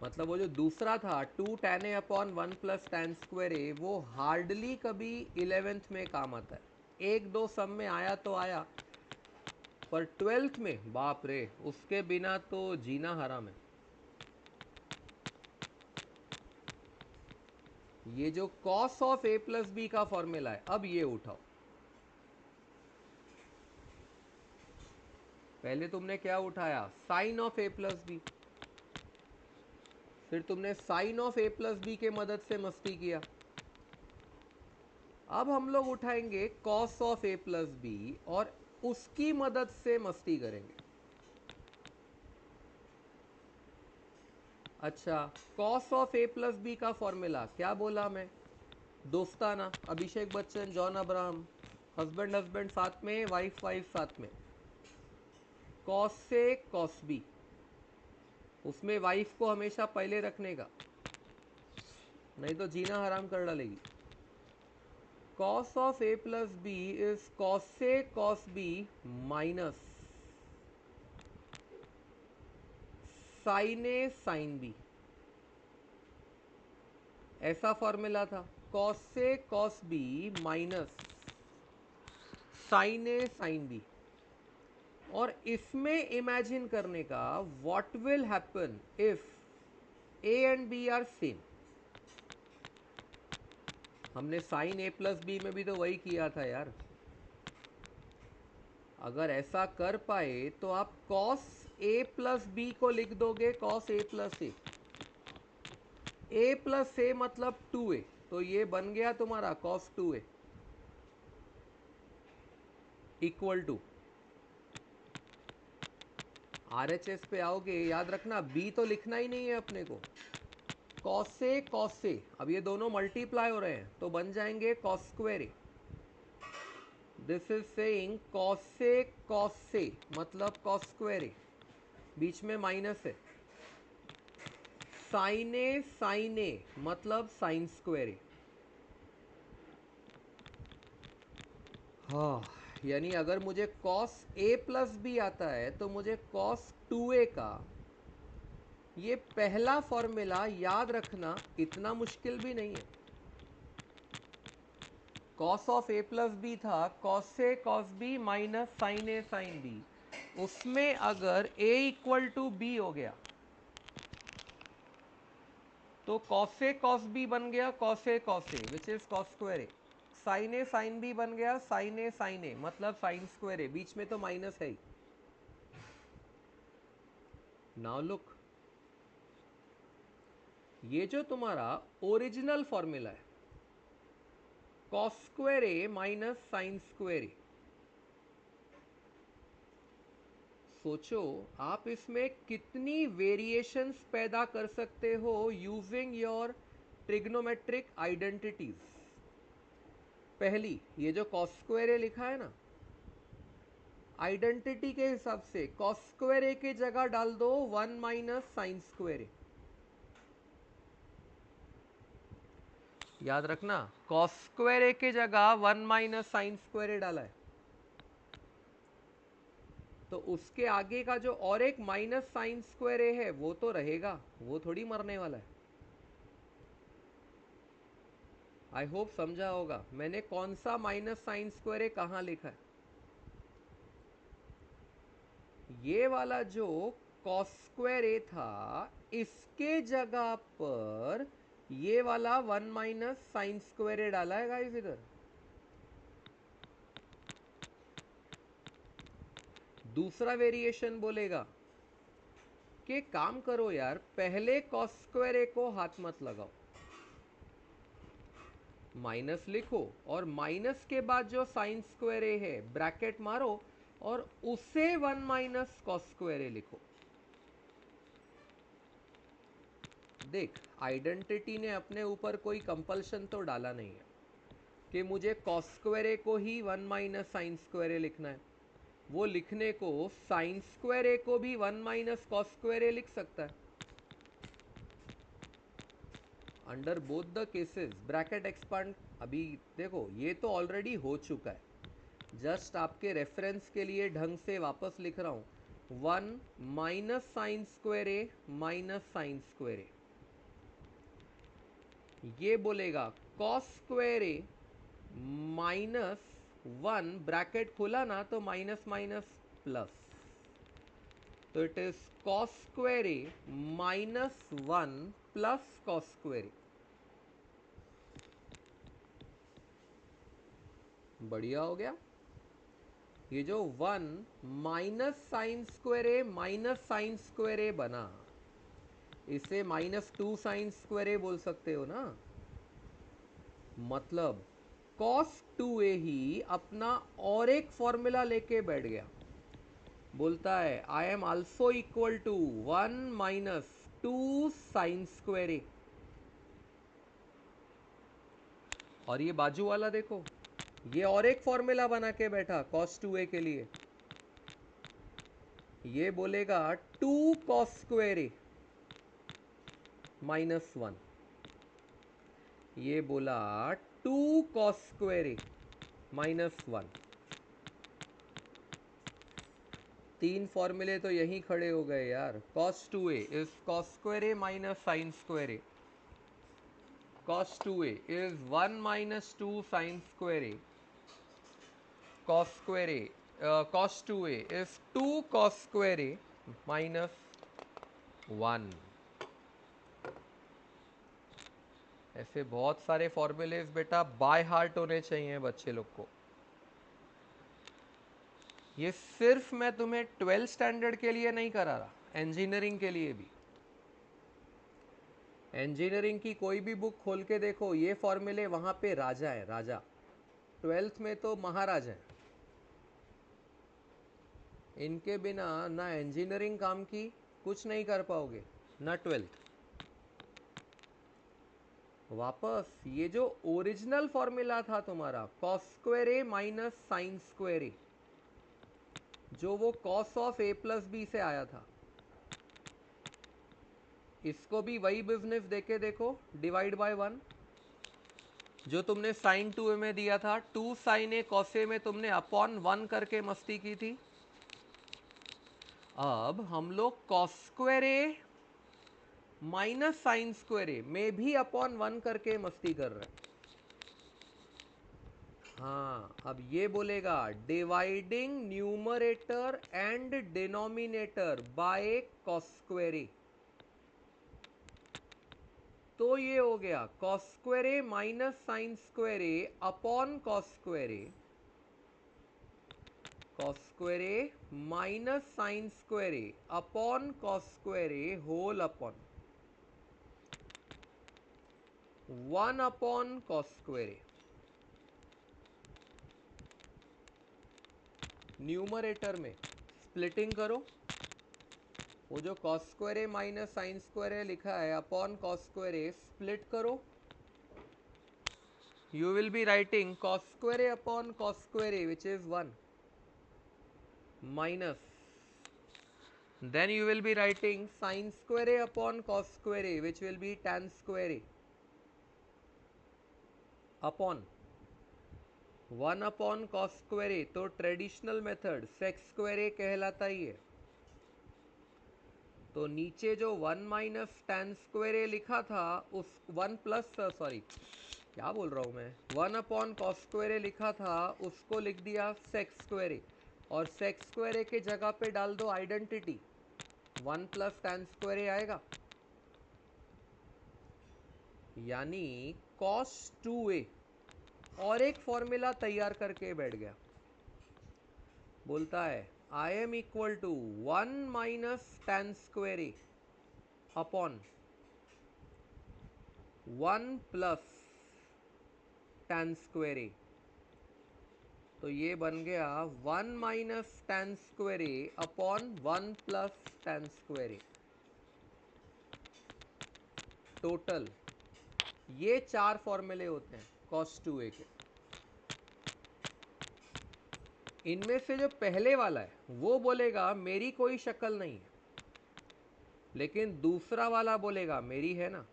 मतलब वो जो दूसरा था 2 tan a upon 1 plus tan square A, वो हार्डली कभी 11th में काम आता है। एक दो सम में आया तो आया, पर 12th में बाप रे, उसके बिना तो जीना हराम है। ये जो cos of a plus B का फॉर्मूला है, अब ये उठाओ। पहले तुमने क्या उठाया, sine of a plus b, फिर तुमने sine of a plus b के मदद से मस्ती किया। अब हम लोग उठाएंगे cos of a plus B और उसकी मदद से मस्ती करेंगे। अच्छा, cos of a plus B का फॉर्मूला क्या बोला मैं, दोस्ताना, अभिषेक बच्चन, जॉन अब्राहम, हस्बैंड हस्बैंड साथ में, वाइफ वाइफ साथ में, कॉस से कॉस बी, उसमें वाइफ को हमेशा पहले रखने का, नहीं तो जीना हराम कर डालेगी। Cos of A plus B is cos से cos B minus sine a sine b, ऐसा फॉर्मूला था, कॉस से cos B minus sine a sine b. और इसमें इमेजिन करने का, what will happen if a and b are same. हमने sine ए plus b में भी तो वही किया था यार। अगर ऐसा कर पाए तो आप कॉस ए प्लस बी को लिख दोगे cos A plus A plus ए मतलब 2a, तो ये बन गया तुम्हारा cos 2a equal to, RHS पे आओगे, याद रखना b तो लिखना ही नहीं है अपने को, कॉस से, अब ये दोनों मल्टीप्लाई हो रहे हैं तो बन जाएंगे cos square A. This is saying cos से मतलब कॉस स्क्वायर ए, बीच में माइनस है, साइन ए मतलब साइन स्क्वायर ए। हाँ, यानी अगर मुझे कॉस ए प्लस बी आता है तो मुझे कॉस 2a का ये पहला फॉर्मूला याद रखना इतना मुश्किल भी नहीं है। Cos of A plus b था कॉस से cos B minus sine a sine b, उसमें अगर a इक्वल टू बी हो गया तो कॉस से कॉस बी बन गया cos a which is cos square a, sine a sine b बन गया साइन ए मतलब साइन स्क्वायर ए, बीच में तो माइनस है ही। नाउ लुक, ये जो तुम्हारा ओरिजिनल फॉर्मूला है कॉस स्क्वायर ए माइनस साइन स्क्वायर ए, सोचो आप इसमें कितनी वेरिएशंस पैदा कर सकते हो यूजिंग योर ट्रिग्नोमेट्रिक आइडेंटिटीज। पहली, ये जो कॉस स्क्वायर ए लिखा है ना, आइडेंटिटी के हिसाब से कॉस स्क्वायर ए की जगह डाल दो 1 माइनस साइन स्क्वायर ए। याद रखना, कॉस स्क्वायर ए की जगह 1 माइनस साइन स्क्वायर ए डाला है, तो उसके आगे का जो और एक माइनस साइन स्क्वायर ए है वो तो रहेगा, वो थोड़ी मरने वाला है। आई होप समझा होगा मैंने कौन सा माइनस साइन स्क्वायर ए कहां लिखा है। ये वाला जो कॉस स्क्वायर ए था, इसके जगह पर ये वाला 1 माइनस साइन स्क्वायर ए डाला है गाइस इधर। दूसरा वेरिएशन बोलेगा कि काम करो यार, पहले कॉस स्क्वायर ए को हाथ मत लगाओ, माइनस लिखो और माइनस के बाद जो साइन स्क्वायर ए है ब्रैकेट मारो और उसे 1 माइनस कॉस स्क्वायर ए लिखो। देख, आइडेंटिटी ने अपने ऊपर कोई कंपल्शन तो डाला नहीं है कि मुझे कॉस स्क्वायर ए को ही 1 माइनस साइन स्क्वायर ए लिखना है। वो लिखने को साइन स्क्वायर ए को भी 1 माइनस कॉस स्क्वायर ए लिख सकता है। Under both the cases bracket expand, अभी देखो ये तो ऑलरेडी हो चुका है, जस्ट आपके रेफरेंस के लिए ढंग से वापस लिख रहा हूं, 1 माइनस साइन स्क्वायर ए माइनस साइन स्क्वायर ए, ये बोलेगा कॉस स्क्वायर ए माइनस 1 ब्रैकेट खोला ना तो माइनस माइनस प्लस, तो it is cos square A minus 1 plus cos square A. बढ़िया हो गया। ये जो 1 minus sine square A minus sine square A बना, इसे -2 साइन स्क्वायर ए बोल सकते हो ना। मतलब cos 2a ही अपना और एक फॉर्मूला लेके बैठ गया, बोलता है I am also equal to 1 minus 2 sine square A. और ये बाजू वाला देखो, ये और एक फॉर्मूला बना के बैठा cos 2a के लिए, ये बोलेगा 2 cos स्क्वायर ए माइनस 1, ये बोला 2 cos स्क्वायर ए माइनस 1। तीन फॉर्मूले तो यहीं खड़े हो गए यार। cos 2a is cos square A minus sine square A, cos 2a is 1 minus 2 sin square a, cos square a cos 2a is 2 cos square a minus 1। ऐसे बहुत सारे फॉर्मूलेज बेटा बाय हार्ट होने चाहिए बच्चे लोग को। ये सिर्फ मैं तुम्हें 12th स्टैंडर्ड के लिए नहीं करा रहा, इंजीनियरिंग के लिए भी। इंजीनियरिंग की कोई भी बुक खोल के देखो, ये फॉर्मूले वहां पे राजा है, राजा। 12th में तो महाराज है, इनके बिना ना इंजीनियरिंग काम की, कुछ नहीं कर पाओगे, ना 12th। वापस ये जो ओरिजिनल फॉर्मूला था तुम्हारा cos square A minus sine square a, जो वो cos of a plus b से आया था, इसको भी वही बिजनेस देके देखो, डिवाइड बाय 1। जो तुमने साइन 2a में दिया था, 2 साइन ए cos a में तुमने अपॉन 1 करके मस्ती की थी। अब हम लोग cos स्क्वायर ए माइनस साइन स्क्वायर ए में भी अपॉन 1 करके मस्ती कर रहे हैं। हाँ, अब ये बोलेगा dividing numerator and denominator by cos square A, तो ये हो गया cos square A minus sine square A upon cos square A, cos square A minus sine square A upon cos square A whole upon 1 upon cos square A. Numerator में splitting करो, वो जो cos square A minus sine square A लिखा है upon cos square A split करो, you will be writing cos square a upon cos square a, which is 1, minus, then you will be writing sin square a upon cos square a, which will be tan square a, upon 1 upon cos square a। तो traditional method sec square a कहलाता ही है। तो नीचे जो 1 minus tan square a लिखा था, उस 1 plus, sorry क्या बोल रहा हूँ मैं, 1 अपॉन कॉस स्क्वायर ए लिखा था, उसको लिख दिया सेक स्क्वायर ए, और सेक स्क्वायर ए के जगह पे डाल दो आइडेंटिटी, 1 प्लस टैन स्क्वायर ए आएगा, यानी कॉस 2a और एक फॉर्मूला तैयार करके बैठ गया। बोलता है I am equal to 1 minus tan square A upon 1 plus tan square A. तो ये बन गया 1 minus tan square A upon 1 plus tan square A. Total ये 4 फॉर्मूले होते हैं cos 2a के। इनमें से जो पहले वाला है वो बोलेगा मेरी कोई शक्ल नहीं है, लेकिन दूसरा वाला बोलेगा मेरी है ना।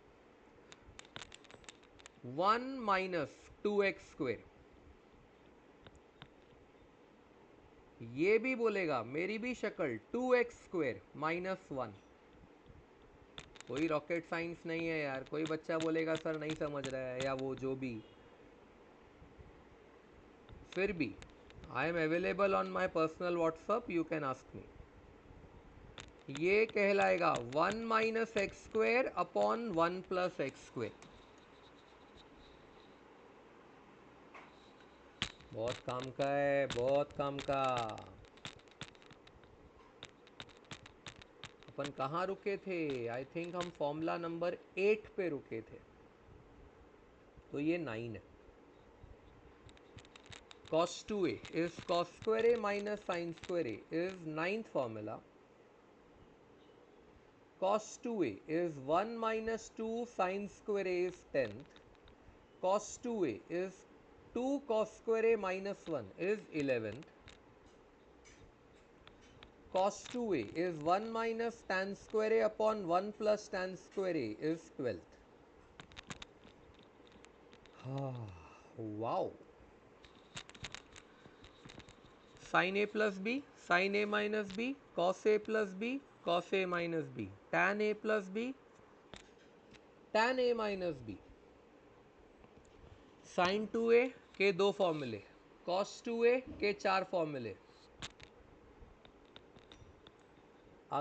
1 माइनस 2x स्क्वायर, ये भी बोलेगा मेरी भी शक्ल 2x स्क्वायर माइनस 1। कोई रॉकेट साइंस नहीं है यार, कोई बच्चा बोलेगा सर नहीं समझ रहा है, या वो जो भी, फिर भी I am available on my personal WhatsApp, you can ask me. ये कहलाएगा 1 minus x square upon 1 plus x square. बहुत काम का है, बहुत काम का। अपन कहाँ रुके थे? आई थिंक हम फॉर्मूला नंबर 8 पे रुके थे, तो ये 9 है। cos 2a is cos square a minus sin square a is 9th formula. Cos 2a is 1 minus 2 sin square a is 10th. Cos 2a is 2 cos square a minus 1 is 11th. Cos 2a is 1 minus tan square a upon 1 plus tan square a is 12th. Wow. Sin a plus b, sin a minus b, cos a plus b, cos a minus b, tan a plus b, tan a minus b। sin 2a के 2 फॉर्मूले, cos 2a के 4 फॉर्मूले।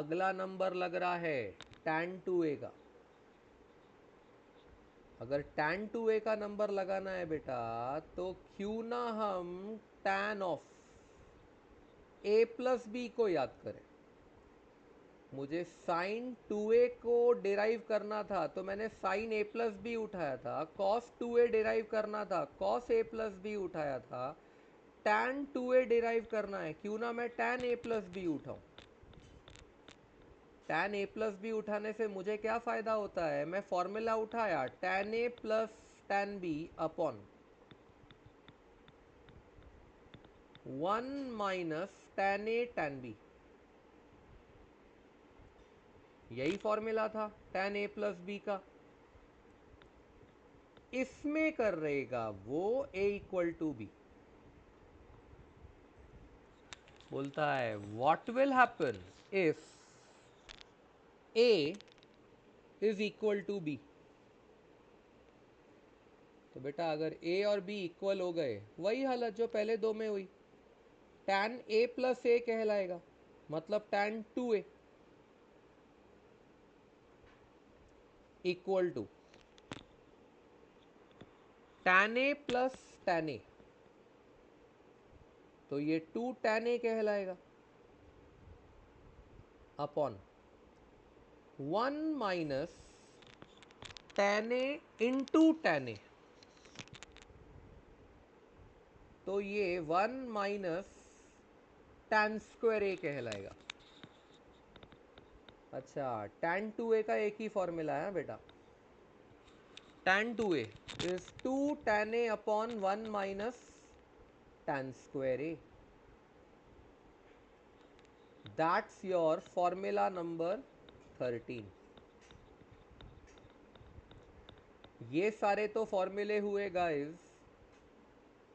अगला number लग रहा है tan 2a का। अगर tan 2a का नंबर लगाना है बेटा, तो क्यों ना हम tan of a plus b को याद करें। मुझे sin 2a को डिराइव करना था, तो मैंने sin a प्लस बी उठाया था। cos 2a डिराइव करना था, cos a प्लस बी उठाया था। tan 2a डिराइव करना है, क्यों ना मैं tan a प्लस बी उठाऊं। tan a प्लस बी उठाने से मुझे क्या फायदा होता है? मैं फॉर्मूला उठाया tan a प्लस tan b upon 1 minus tan a tan b। यही फॉर्मूला था tan a प्लस बी का। इसमें कर रहेगा वो a इक्वल टू बी। बोलता है what will happen if a is equal to b. तो बेटा अगर a और b इक्वल हो गए, वही हालत जो पहले दो में हुई, tan a प्लस a कहलाएगा, मतलब tan 2a equal to tan a प्लस tan a। तो ये 2 tan a कहलाएगा upon 1 minus tan a into tan a। तो ये 1 माइनस tan स्क्वायर a कहलाएगा। अच्छा, tan 2a का एक ही फॉर्मूला है बेटा। tan 2a is 2 tan a upon 1 minus tan square a। That's your formula number 13। ये सारे तो फॉर्मूले हुए गाइस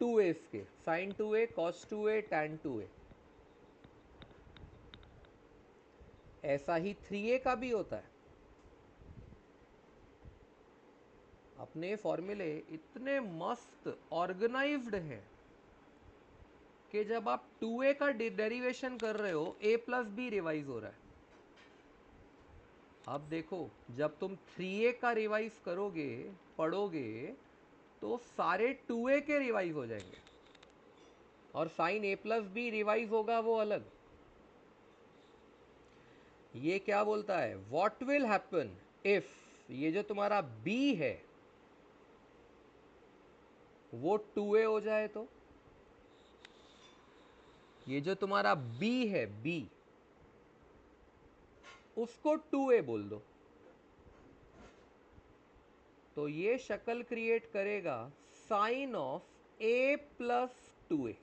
2a के, sin 2a, cos 2a, tan 2a। ऐसा ही 3a का भी होता है। अपने फॉर्मूले इतने मस्त ऑर्गेनाइज्ड हैं कि जब आप 2a का डेरिवेशन कर रहे हो, a प्लस बी रिवाइज हो रहा है। अब देखो, जब तुम 3a का रिवाइज करोगे, पढ़ोगे, तो सारे 2a के रिवाइज हो जाएंगे, और sine a plus b revise होगा वो अलग। ये क्या बोलता है? व्हाट विल हैपन इफ ये जो तुम्हारा b है वो 2a हो जाए, तो ये जो तुम्हारा b है, b उसको 2a बोल दो, तो ये शक्ल क्रिएट करेगा sign of a plus 2a।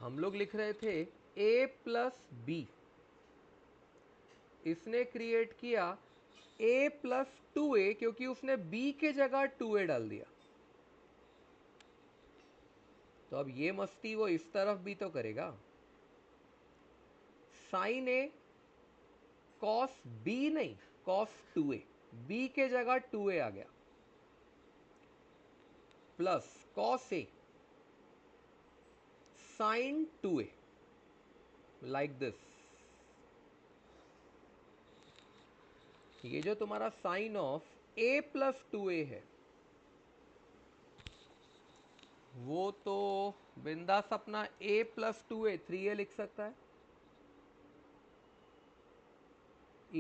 हम लोग लिख रहे थे a प्लस बी, इसने क्रिएट किया a प्लस 2a, क्योंकि उसने b के जगह 2a डाल दिया। तो अब ये मस्ती वो इस तरफ भी तो करेगा। साइन a कॉस b नहीं, कॉस 2a, b के जगह 2a आ गया, plus cos A sin 2A like this. ये जो तुम्हारा sign of A plus 2A है वो तो बिंदास अपना A प्लस 2A 3A लिख सकता है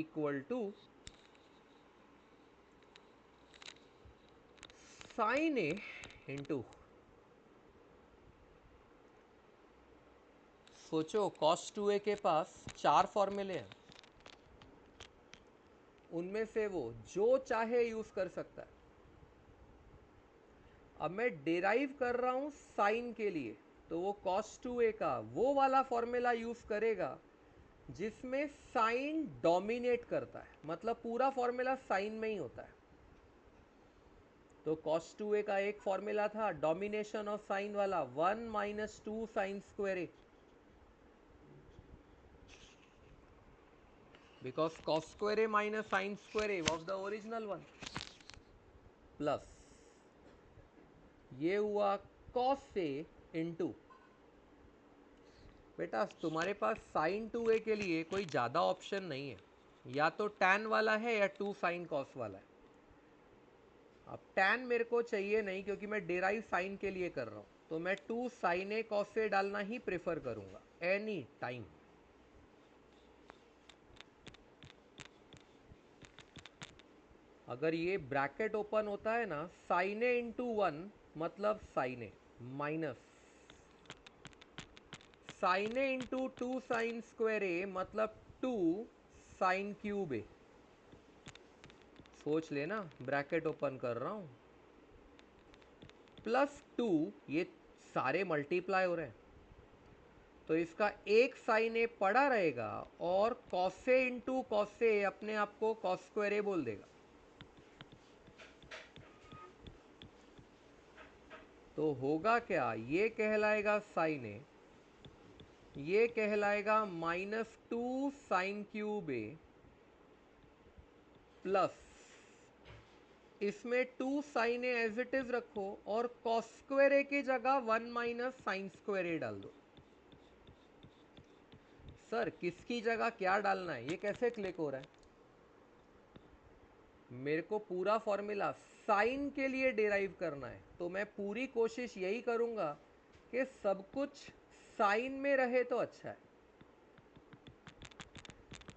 equal to sine A into, सोचो cos 2A के पास 4 फॉर्मूले हैं, उनमें से वो जो चाहे यूज कर सकता है। अब मैं डेराइव कर रहा हूं साइन के लिए, तो वो cos 2A का वो वाला फॉर्मूला यूज करेगा जिसमें साइन डोमिनेट करता है, मतलब पूरा फॉर्मूला साइन में ही होता है। तो cos 2A का एक फॉर्मूला था डोमिनेशन ऑफ साइन वाला, 1 minus 2 sine square A, because cos square a minus sin square a was the original one, plus ये हुआ cos a इंटू, बेटा तुम्हारे पास sin 2a के लिए कोई ज़्यादा ऑप्शन नहीं है, या तो tan वाला है या 2 sin cos वाला है। अब tan मेरे को चाहिए नहीं क्योंकि मैं डेराइव साइन के लिए कर रहा हूँ, तो मैं 2 sin a cos a डालना ही प्रेफर करूँगा एनी टाइम। अगर ये ब्रैकेट ओपन होता है ना, साइन ए इंटू 1 मतलब sign A minus sine A into 2 sine square ए मतलब 2 साइन क्यूब ए। सोच लेना, ब्रैकेट ओपन कर रहा हूं, प्लस 2, ये सारे मल्टीप्लाई हो रहे हैं तो इसका एक साइन ए पड़ा रहेगा और cos a into cos A अपने आप को कॉस स्क्वायर ए बोल देगा। तो होगा क्या, ये कहलाएगा साइन ए, ये कहलाएगा minus 2 sine cube a, plus इसमें 2 sine a as it is रखो और कॉस स्क्वायर ए की जगह 1 माइनस साइन स्क्वायर ए डाल दो। सर किसकी जगह क्या डालना है, ये कैसे क्लिक हो रहा है? मेरे को पूरा फॉर्मूला साइन के लिए डिराइव करना है, तो मैं पूरी कोशिश यही करूंगा कि सब कुछ साइन में रहे तो अच्छा है।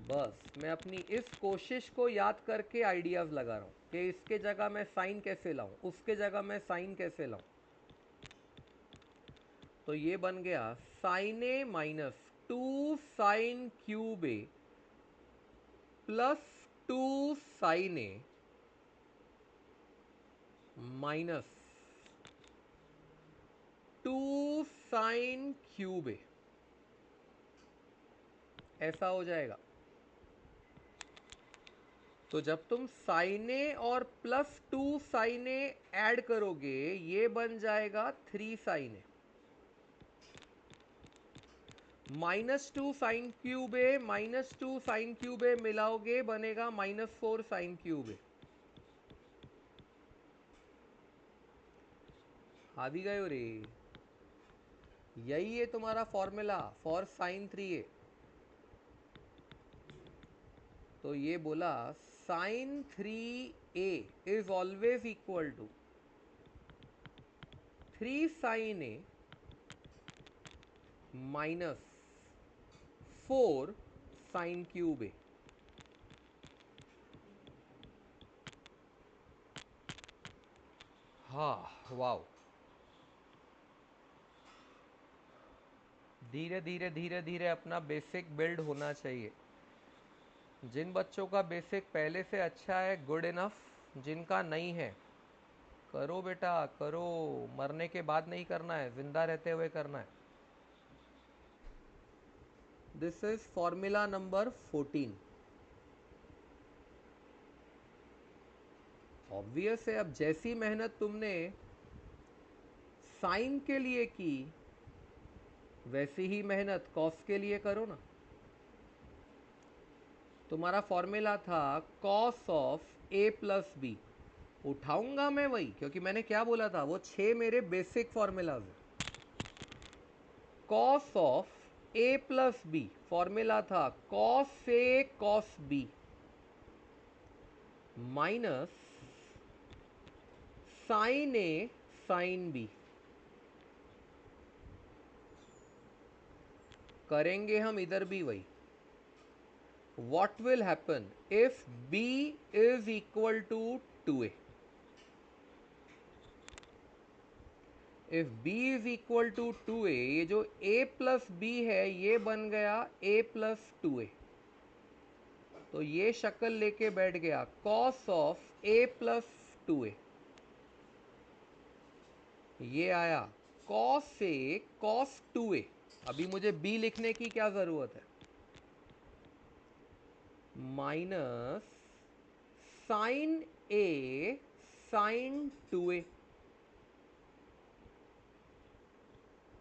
बस मैं अपनी इस कोशिश को याद करके आइडियाज लगा रहा हूँ कि इसके जगह मैं साइन कैसे लाऊं, उसके जगह मैं साइन कैसे लाऊं। तो ये बन गया sign A minus 2 sine cube a plus 2 sine A minus 2 sine cube ए, ऐसा हो जाएगा। तो जब तुम साइन ए और प्लस 2 साइन ए ऐड करोगे ये बन जाएगा 3 sine A, minus 2 sine cube a minus 2 sine cube ए मिलाओगे बनेगा माइनस 4 साइन क्यूब ए। आ भी गए रे, यही है तुम्हारा फॉर्मूला फॉर साइन 3a। तो ये बोला sine 3a is always equal to 3 sine A minus 4 sine cube A. हाँ वाओ, धीरे धीरे धीरे धीरे अपना बेसिक बिल्ड होना चाहिए। जिन बच्चों का बेसिक पहले से अच्छा है गुड इनफ, जिनका नहीं है करो बेटा करो, मरने के बाद नहीं करना है, जिंदा रहते हुए करना है। This is formula number 14। Obvious है, अब जैसी मेहनत तुमने साइन के लिए की वैसी ही मेहनत कॉस के लिए करो ना। तुम्हारा फॉर्मूला था cos of A plus b, उठाऊंगा मैं वही, क्योंकि मैंने क्या बोला था, वो 6 मेरे बेसिक फॉर्मूलाज हैं। Cos of A plus b, formula था cos a cos B minus sine a sine b. करेंगे हम इधर भी वही। What will happen if b is equal to 2a? If b is equal to 2a, ये जो a plus b है ये बन गया a plus 2a। तो ये शक्ल लेके बैठ गया cos of a plus 2a। ये आया cos a cos 2a। अभी मुझे b लिखने की क्या जरूरत है, minus sine a sign 2a।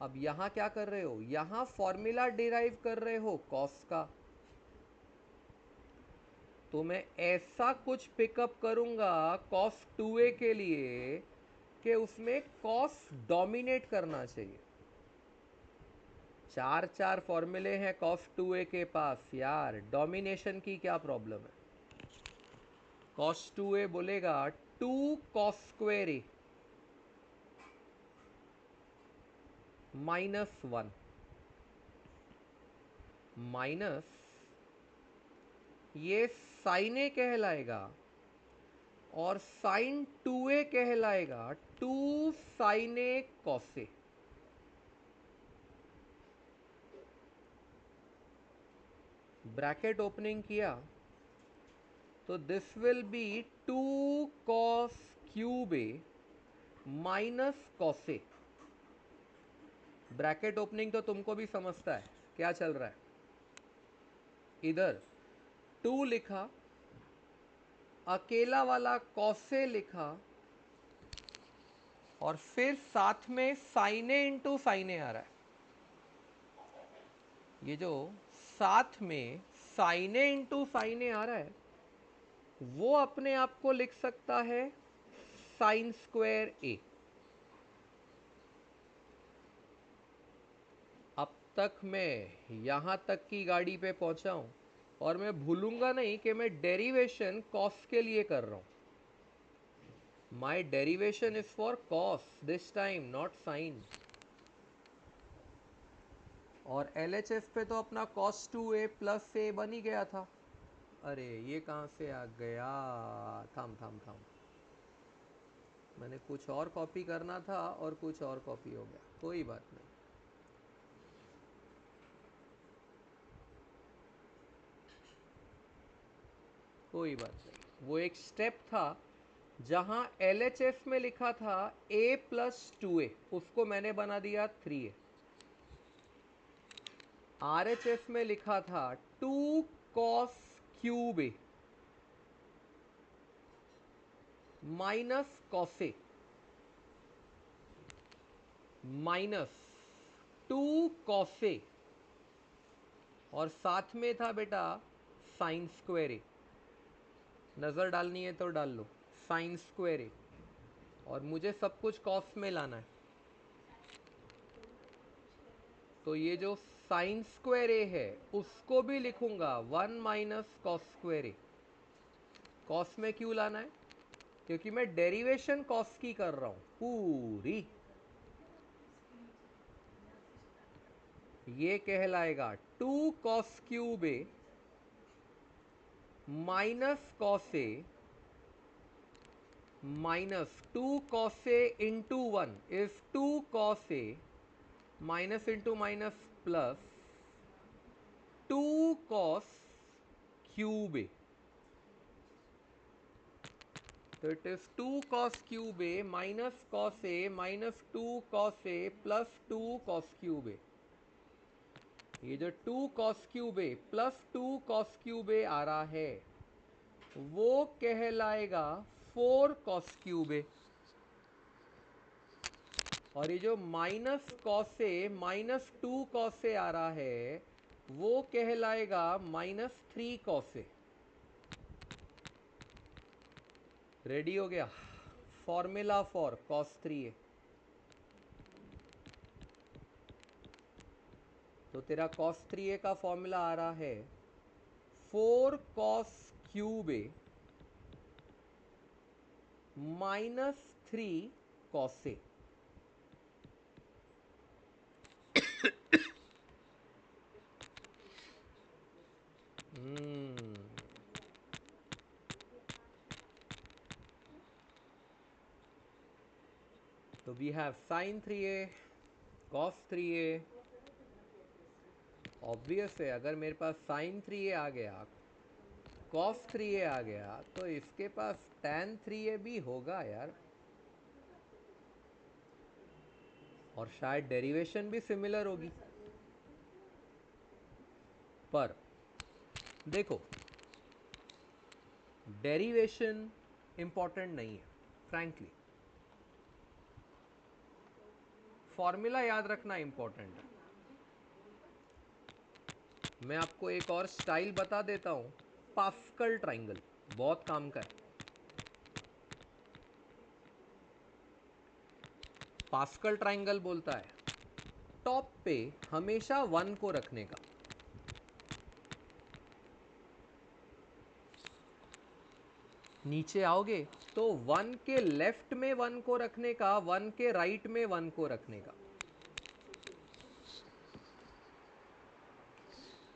अब यहां क्या कर रहे हो, यहां फॉर्मूला डिराइव कर रहे हो कॉस का। तो मैं ऐसा कुछ पिकअप करूंगा कॉस 2a के लिए कि उसमें कॉस डोमिनेट करना चाहिए। चार चार फॉर्मूले हैं कॉस 2a के पास यार, डोमिनेशन की क्या प्रॉब्लम है। कॉस 2a बोलेगा 2 कॉस स्क्वायर ए -1 माइनस ये साइन ए कहलाएगा और साइन 2a कहलाएगा 2 साइन ए कॉस ए। ब्रैकेट ओपनिंग किया तो this will be 2 cos cube a minus cos A. Bracket opening तो तुमको भी समझता है क्या चल रहा है। इधर 2 लिखा, अकेला वाला कॉस ए लिखा, और फिर साथ में साइन ए इंटू साइन ए आ रहा है। ये जो साथ में साइन ए इंटू साइन ए आ रहा है वो अपने आप को लिख सकता है साइन स्क्वायर ए। अब तक मैं यहां तक की गाड़ी पे पहुंचा हूं और मैं भूलूंगा नहीं कि मैं डेरिवेशन कॉस के लिए कर रहा हूं। My derivation is for cos this time, not sine. और LHS पे तो अपना cos 2a प्लस ए बन ही गया था। अरे ये कहाँ से आ गया, थाम थाम थाम, मैंने कुछ और कॉपी करना था और कुछ और कॉपी हो गया, कोई बात नहीं। कोई बात नहीं, वो एक स्टेप था जहां LHS में लिखा था a प्लस 2a, उसको मैंने बना दिया 3a। RHS में लिखा था 2 cos cube a minus cos A minus 2 cos ए, और साथ में था बेटा साइन स्क्वायर ए। नज़र डालनी है तो डाल लो, साइन स्क्वायर ए, और मुझे सब कुछ कॉस में लाना है। तो ये जो साइन स्क्वायर ए है उसको भी लिखूंगा 1 माइनस कॉस स्क्वायर ए। कॉस में क्यों लाना है, क्योंकि मैं डेरिवेशन कॉस की कर रहा हूं पूरी। ये कहलाएगा 2 cos cube a minus cos A minus 2 cos a into 1 is 2 cos A minus into minus plus 2 cos cube a. तो it is 2 cos cube a minus cos A minus 2 cos A plus 2 cos cube a. ये जो 2 cos cube a plus 2 cos cube a आ रहा है वो कहलाएगा 4 cos cube ए। और ये जो माइनस कॉस ए माइनस 2 कॉस ए आ रहा है वो कहलाएगा माइनस 3 कॉस ए। रेडी हो गया। फॉर्मूला फॉर cos 3a, तो तेरा cos 3a का फॉर्मूला आ रहा है 4 cos cube a minus 3 cos a। तो we have sin 3a cos 3a। Obvious है, अगर मेरे पास sin 3a आ गया, cos 3a आ गया, तो इसके पास tan 3a भी होगा यार, और शायद डेरिवेशन भी सिमिलर होगी। पर देखो, डेरिवेशन इंपॉर्टेंट नहीं है फ्रैंकली, फॉर्मूला याद रखना इंपॉर्टेंट है। मैं आपको एक और स्टाइल बता देता हूं, पास्कल ट्राइंगल, बहुत काम का है। पास्कल ट्राइंगल बोलता है टॉप पे हमेशा 1 को रखने का, नीचे आओगे तो 1 के लेफ्ट में 1 को रखने का, 1 के राइट में 1 को रखने का।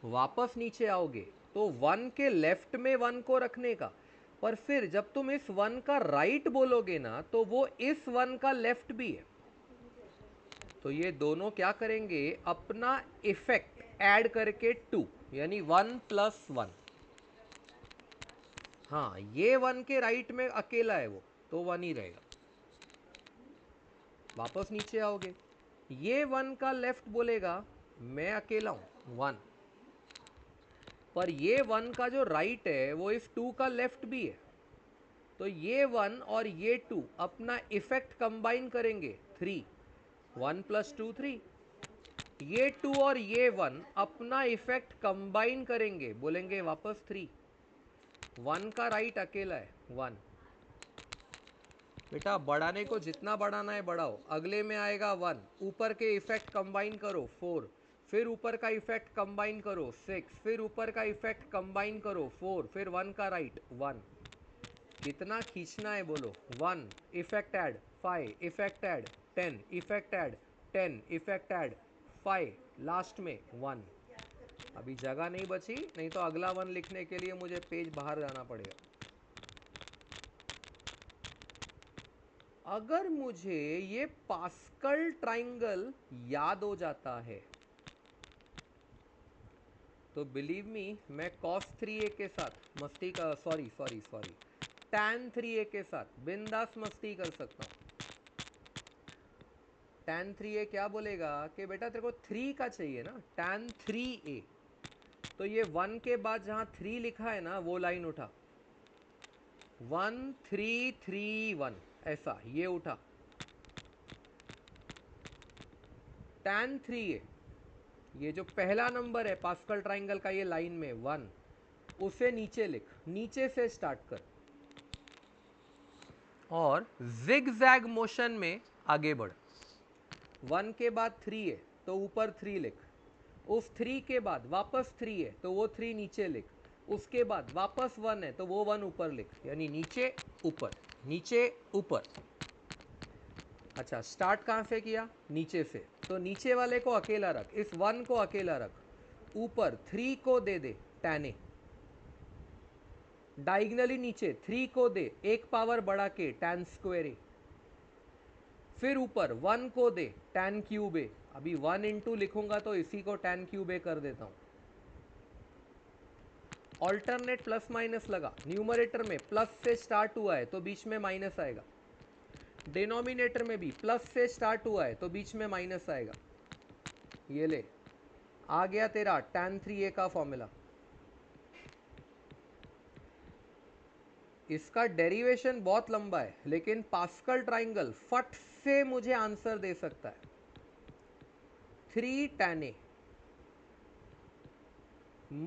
वापस नीचे आओगे तो 1 के लेफ्ट में 1 को रखने का, पर फिर जब तुम इस 1 का राइट बोलोगे ना, तो वो इस 1 का लेफ्ट भी है। तो ये दोनों क्या करेंगे, अपना इफेक्ट ऐड करके 2, यानी 1 + 1। हाँ, ये 1 के राइट में अकेला है वो, तो 1 ही रहेगा। वापस नीचे आओगे, ये 1 का लेफ्ट बोलेगा मैं अकेला हूं 1, पर ये 1 का जो राइट है वो इस 2 का लेफ्ट भी है। तो ये 1 और ये 2 अपना इफेक्ट कंबाइन करेंगे 3, 1 + 2 3। ये 2 और ये 1 अपना इफेक्ट कंबाइन करेंगे, बोलेंगे वापस 3। 1 का राइट अकेला है 1। बेटा बढ़ाने को जितना बढ़ाना है बढ़ाओ, अगले में आएगा 1, ऊपर के इफेक्ट कंबाइन करो 4, फिर ऊपर का इफेक्ट कंबाइन करो 6, फिर ऊपर का इफेक्ट कंबाइन करो 4, फिर 1 का राइट 1। कितना खींचना है बोलो, 1 effect add 5 effect add 10 effect add 10 effect add 5, last में 1। अभी जगह नहीं बची, नहीं तो अगला 1 लिखने के लिए मुझे पेज बाहर जाना पड़ेगा। अगर मुझे ये पास्कल ट्राइंगल याद हो जाता है, तो बिलीव मी, मैं cos 3a के साथ मस्ती का सॉरी tan 3a के साथ बिंदास मस्ती कर सकता हूँ। tan 3a क्या बोलेगा कि बेटा तेरे को 3 का चाहिए ना, tan 3a, तो ये 1 के बाद जहां 3 लिखा है ना, वो लाइन उठा, 1 3 3 1, ऐसा ये उठा। tan 3a, ये जो पहला नंबर है पास्कल ट्राइंगल का, ये लाइन में 1, उसे नीचे लिख, नीचे से स्टार्ट कर, और जिग जैग मोशन में आगे बढ़। 1 के बाद 3 है तो ऊपर 3 लिख, उस 3 के बाद वापस 3 है तो वो 3 नीचे लिख, उसके बाद वापस 1 है तो वो 1 ऊपर लिख, यानी नीचे ऊपर नीचे ऊपर। अच्छा, स्टार्ट कहाँ से किया, नीचे से, तो नीचे वाले को अकेला रख, इस 1 को अकेला रख, ऊपर 3 को दे दे tan a, डायगनली नीचे 3 को दे एक पावर बढ़ा के tan स्क्वायर a, फिर ऊपर 1 को दे tan क्यूब a। अभी 1 इंटू लिखूंगा तो इसी को tan क्यूब a कर देता हूं। ऑल्टरनेट प्लस माइनस लगा, न्यूमरेटर में प्लस से स्टार्ट हुआ है तो बीच में माइनस आएगा, डिनोमिनेटर में भी प्लस से स्टार्ट हुआ है तो बीच में माइनस आएगा। ये ले, आ गया तेरा tan 3a का फॉर्मूला। इसका डेरिवेशन बहुत लंबा है, लेकिन पास्कल ट्राइंगल फट से मुझे आंसर दे सकता है। 3 tan a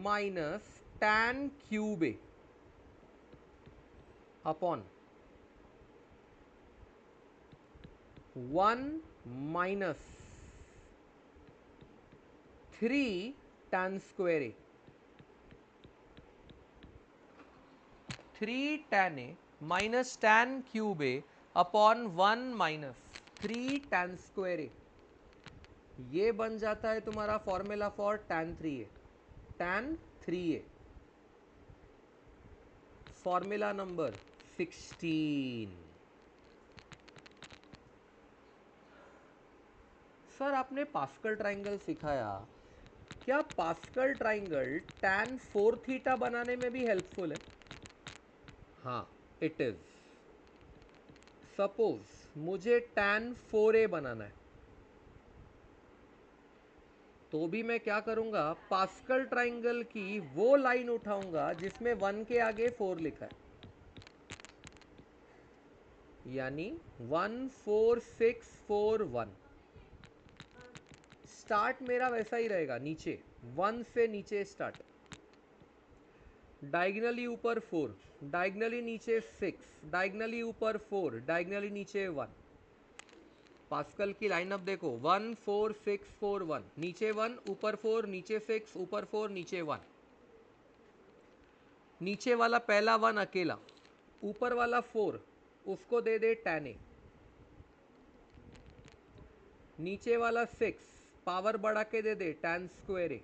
minus tan cube a upon 1 minus 3 tan square a, 3 tan A minus tan cube a upon 1 minus 3 tan square ए, ये बन जाता है तुम्हारा formula for tan 3a। tan 3a formula number 16। Sir आपने Pascal triangle सिखाया, क्या pascal triangle tan 4 theta बनाने में भी हेल्पफुल है? हाँ, इट इज। सपोज मुझे tan 4a बनाना है, तो भी मैं क्या करूंगा, पास्कल ट्राइंगल की वो लाइन उठाऊंगा जिसमें 1 के आगे 4 लिखा है, यानी 1 4 6 4 1। स्टार्ट मेरा वैसा ही रहेगा, नीचे 1 से नीचे स्टार्ट, डायगनली ऊपर 4, डायगनली नीचे 6, डायगनली ऊपर 4, डायगनली नीचे 1। पास्कल की लाइनअप देखो, 1 4 6 4 1, नीचे 1 ऊपर 4 नीचे 6 ऊपर 4 नीचे 1। नीचे वाला पहला 1 अकेला, ऊपर वाला 4 उसको दे दे tan ए, नीचे वाला 6 पावर बढ़ा के दे दे tan स्क्वायर ए,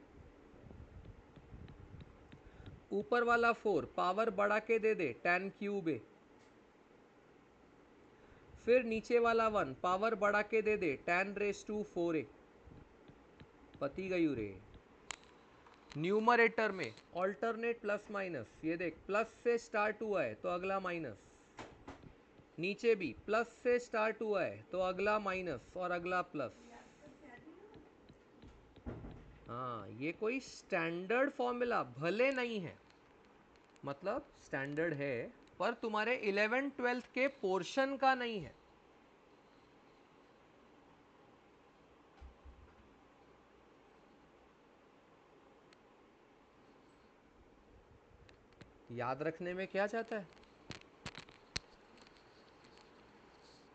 ऊपर वाला 4 पावर बढ़ा के दे दे tan क्यूब ए, फिर नीचे वाला 1 पावर बढ़ा के दे दे tan रेस टू 4 ए। पति गयू रे। न्यूमरेटर में ऑल्टरनेट प्लस माइनस, ये देख प्लस से स्टार्ट हुआ है तो अगला माइनस, नीचे भी प्लस से स्टार्ट हुआ है तो अगला माइनस और अगला प्लस। हाँ, ये कोई स्टैंडर्ड फॉर्मूला भले नहीं है, मतलब स्टैंडर्ड है पर तुम्हारे 11th-12th के पोर्शन का नहीं है। याद रखने में क्या चाहता है,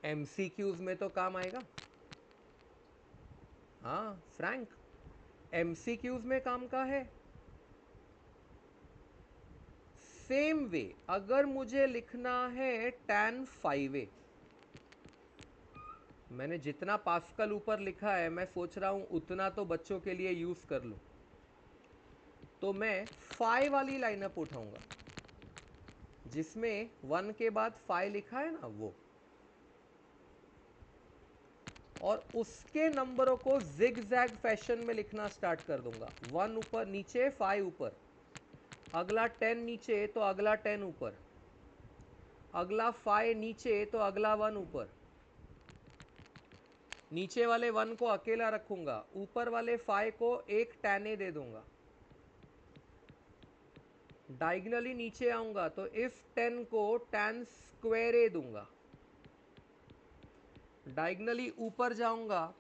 एमसीक्यूज में तो काम आएगा। हाँ फ्रैंक, एमसीक्यूज में काम का है। सेम वे अगर मुझे लिखना है tan 5a, मैंने जितना पास्कल ऊपर लिखा है मैं सोच रहा हूं उतना तो बच्चों के लिए यूज कर लूं, तो मैं 5 वाली लाइनअप उठाऊंगा जिसमें 1 के बाद 5 लिखा है ना वो, और उसके नंबरों को जिग जैग फैशन में लिखना स्टार्ट कर दूंगा। 1 ऊपर नीचे 5 ऊपर, अगला 10 नीचे तो अगला 10 ऊपर, अगला 5 नीचे तो अगला 1 ऊपर। नीचे वाले 1 को अकेला रखूंगा, ऊपर वाले 5 को एक tan ए दे दूंगा। डायगनली नीचे आऊंगा तो इस 10 को tan स्क्वायर ए दूंगा। डायगनली ऊपर जाऊंगा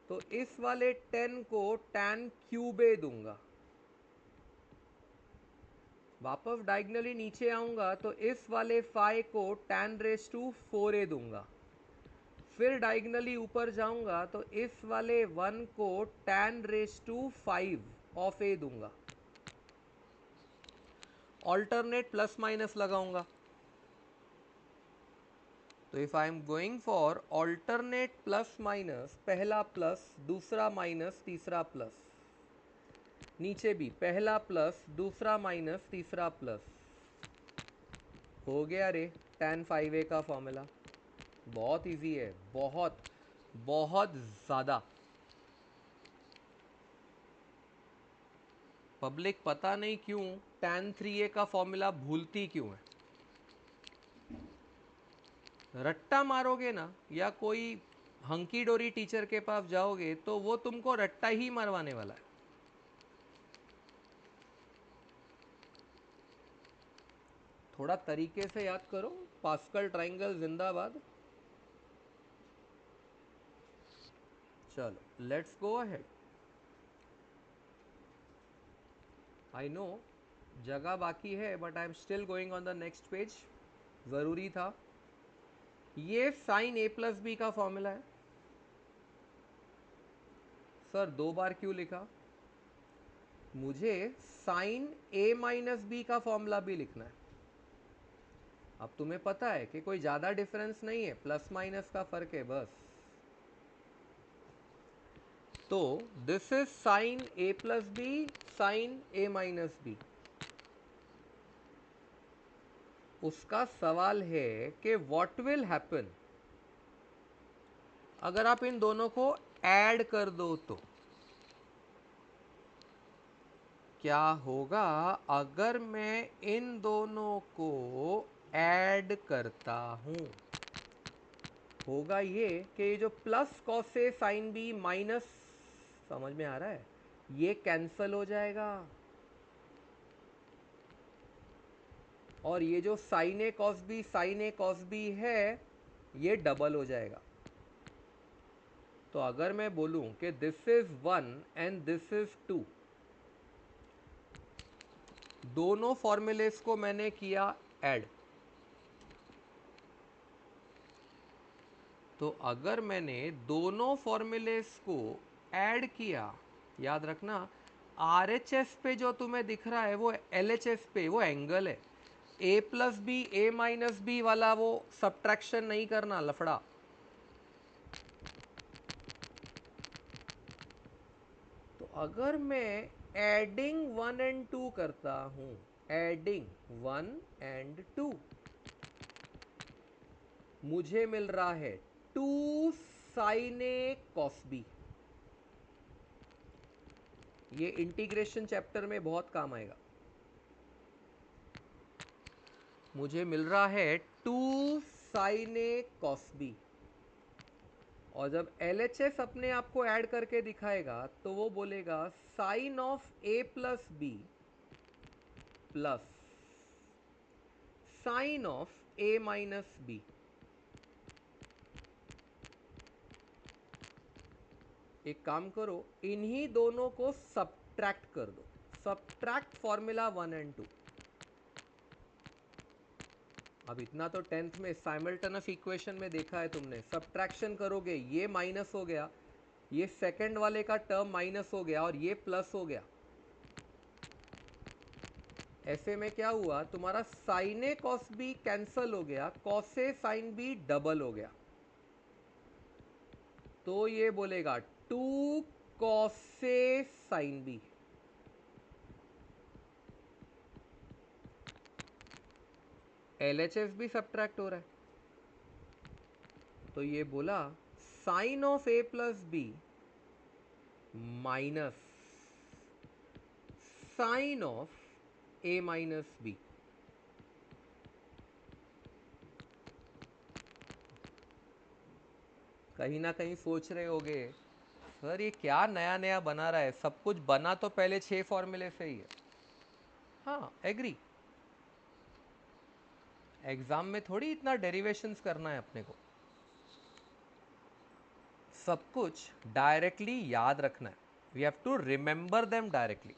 तो इस वाले 10 को tan क्यूब ए दूंगा। वापस डायगनली नीचे आऊंगा तो इस वाले 5 को tan रेस टू 4a दूंगा। फिर डायगनली ऊपर जाऊंगा तो इस वाले 1 को tan raise to 5 of a दूंगा। ऑल्टरनेट प्लस माइनस लगाऊंगा, तो if I am going for alternate plus minus, पहला प्लस दूसरा माइनस तीसरा प्लस, नीचे भी पहला प्लस दूसरा माइनस तीसरा प्लस, हो गया रे tan 5a का फॉर्मूला। बहुत इजी है, बहुत बहुत ज़्यादा। पब्लिक पता नहीं क्यों tan 3a का फॉर्मूला भूलती क्यों है। रट्टा मारोगे ना या कोई हंकी डोरी टीचर के पास जाओगे तो वो तुमको रट्टा ही मरवाने वाला है। थोड़ा तरीके से याद करो, पास्कल ट्राइंगल जिंदाबाद। चलो let's go ahead. I know जगह बाकी है but I am still going on the next page, ज़रूरी था। ये साइन ए प्लस बी का फॉर्मूला है। सर 2 बार क्यों लिखा? मुझे साइन ए माइनस बी का फॉर्मूला भी लिखना है। अब तुम्हें पता है कि कोई ज्यादा डिफरेंस नहीं है, प्लस माइनस का फर्क है बस। तो this is sine A plus b, sine A minus b. उसका सवाल है कि व्हाट विल हैपन अगर आप इन दोनों को ऐड कर दो, तो क्या होगा अगर मैं इन दोनों को ऐड करता हूं? होगा ये कि ये जो प्लस कॉस ए साइन बी माइनस, समझ में आ रहा है, ये कैंसल हो जाएगा, और ये जो साइन ए कॉस बी है ये डबल हो जाएगा। तो अगर मैं बोलूं कि this is 1 and this is 2, दोनों फॉर्मूलेस को मैंने किया ऐड, तो अगर मैंने दोनों फॉर्मूलेस को ऐड किया, याद रखना आरएचएस पे जो तुम्हें दिख रहा है वो एलएचएस पे वो एंगल है। ए प्लस बी ए माइनस बी वाला वो सब्ट्रैक्शन नहीं करना, लफड़ा। तो अगर मैं एडिंग 1 एंड 2 करता हूं, एडिंग 1 एंड 2, मुझे मिल रहा है 2 साइन ए कॉस बी। ये इंटीग्रेशन चैप्टर में बहुत काम आएगा। मुझे मिल रहा है 2 साइन ए कॉस बी, और जब LHS अपने आप को ऐड करके दिखाएगा तो वो बोलेगा sine of A plus b plus sine of A minus b. एक काम करो, इन्हीं दोनों को सब्ट्रैक्ट कर दो, सब्ट्रैक्ट फॉर्मूला 1 एंड 2। अब इतना तो 10th में साइमल्टेनियस इक्वेशन में देखा है तुमने, सब्ट्रैक्शन करोगे ये माइनस हो गया, ये सेकंड वाले का टर्म माइनस हो गया और ये प्लस हो गया। ऐसे में क्या हुआ, तुम्हारा साइन ए कॉस बी कैंसल हो गया, कॉस ए साइन बी डबल हो गया। तो ये बोलेगा 2 कॉस ए साइन बी। LHS भी सब्ट्रैक्ट हो रहा है, तो ये बोला sine of A plus b minus sine of A minus b. कहीं ना कहीं सोच रहे होगे सर ये क्या नया नया बना रहा है, सब कुछ बना तो पहले 6 फॉर्मूले से ही है। हाँ एग्री, एग्जाम में थोड़ी इतना डेरिवेशंस करना है अपने को, सब कुछ डायरेक्टली याद रखना है, we have to remember them directly.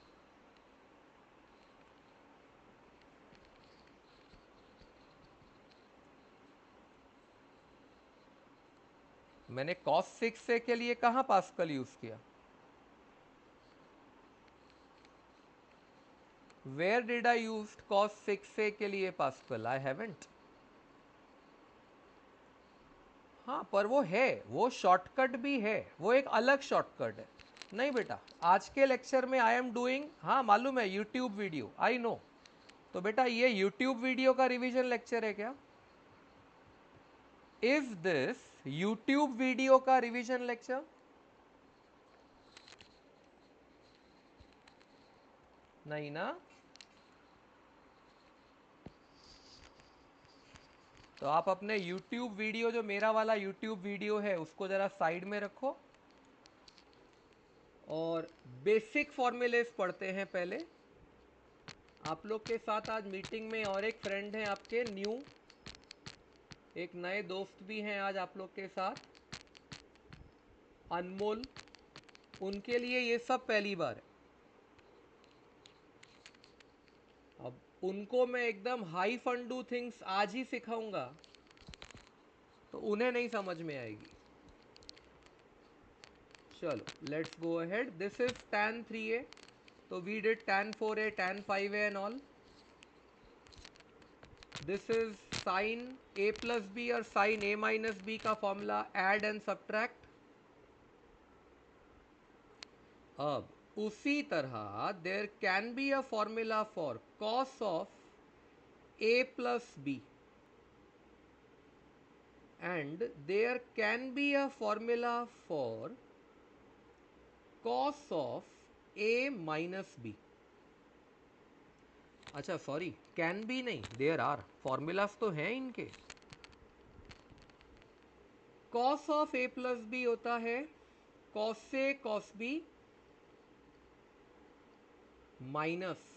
मैंने cos 6a के लिए कहाँ पास्कल यूज किया? Where did I use cos 6a के लिए पास्कल? I haven't. हाँ पर वो है, वो शॉर्टकट भी है, वो एक अलग शॉर्टकट है। नहीं बेटा, आज के लेक्चर में आई एम डूइंग, हाँ मालूम है यूट्यूब वीडियो, आई नो। तो बेटा ये यूट्यूब वीडियो का रिवीजन लेक्चर है क्या? इज दिस यूट्यूब वीडियो का रिवीजन लेक्चर? नहीं ना? तो आप अपने यूट्यूब वीडियो, जो मेरा वाला यूट्यूब वीडियो है, उसको जरा साइड में रखो और बेसिक फॉर्मूलेस पढ़ते हैं पहले। आप लोग के साथ आज मीटिंग में और एक फ्रेंड हैं आपके न्यू, एक नए दोस्त भी हैं आज आप लोग के साथ, अनमोल। उनके लिए ये सब पहली बार है। अब उनको मैं एकदम हाई फंडू थिंग्स आज ही सिखाऊंगा, तो उन्हें नहीं समझ में आएगी। चलो let's go ahead. This is tan 3a, तो we did tan 4a, tan 5a and all. This is sine a plus B और साइन a माइनस बी का फॉर्मूला, ऐड एंड सब्ट्रैक्ट। अब उसी तरह there can be a formula for cos of a plus b, and there can be a formula for cos of a minus b। अच्छा sorry, can be नहीं, there are formulas तो हैं इनके। cos of a plus B होता है cos से cos b minus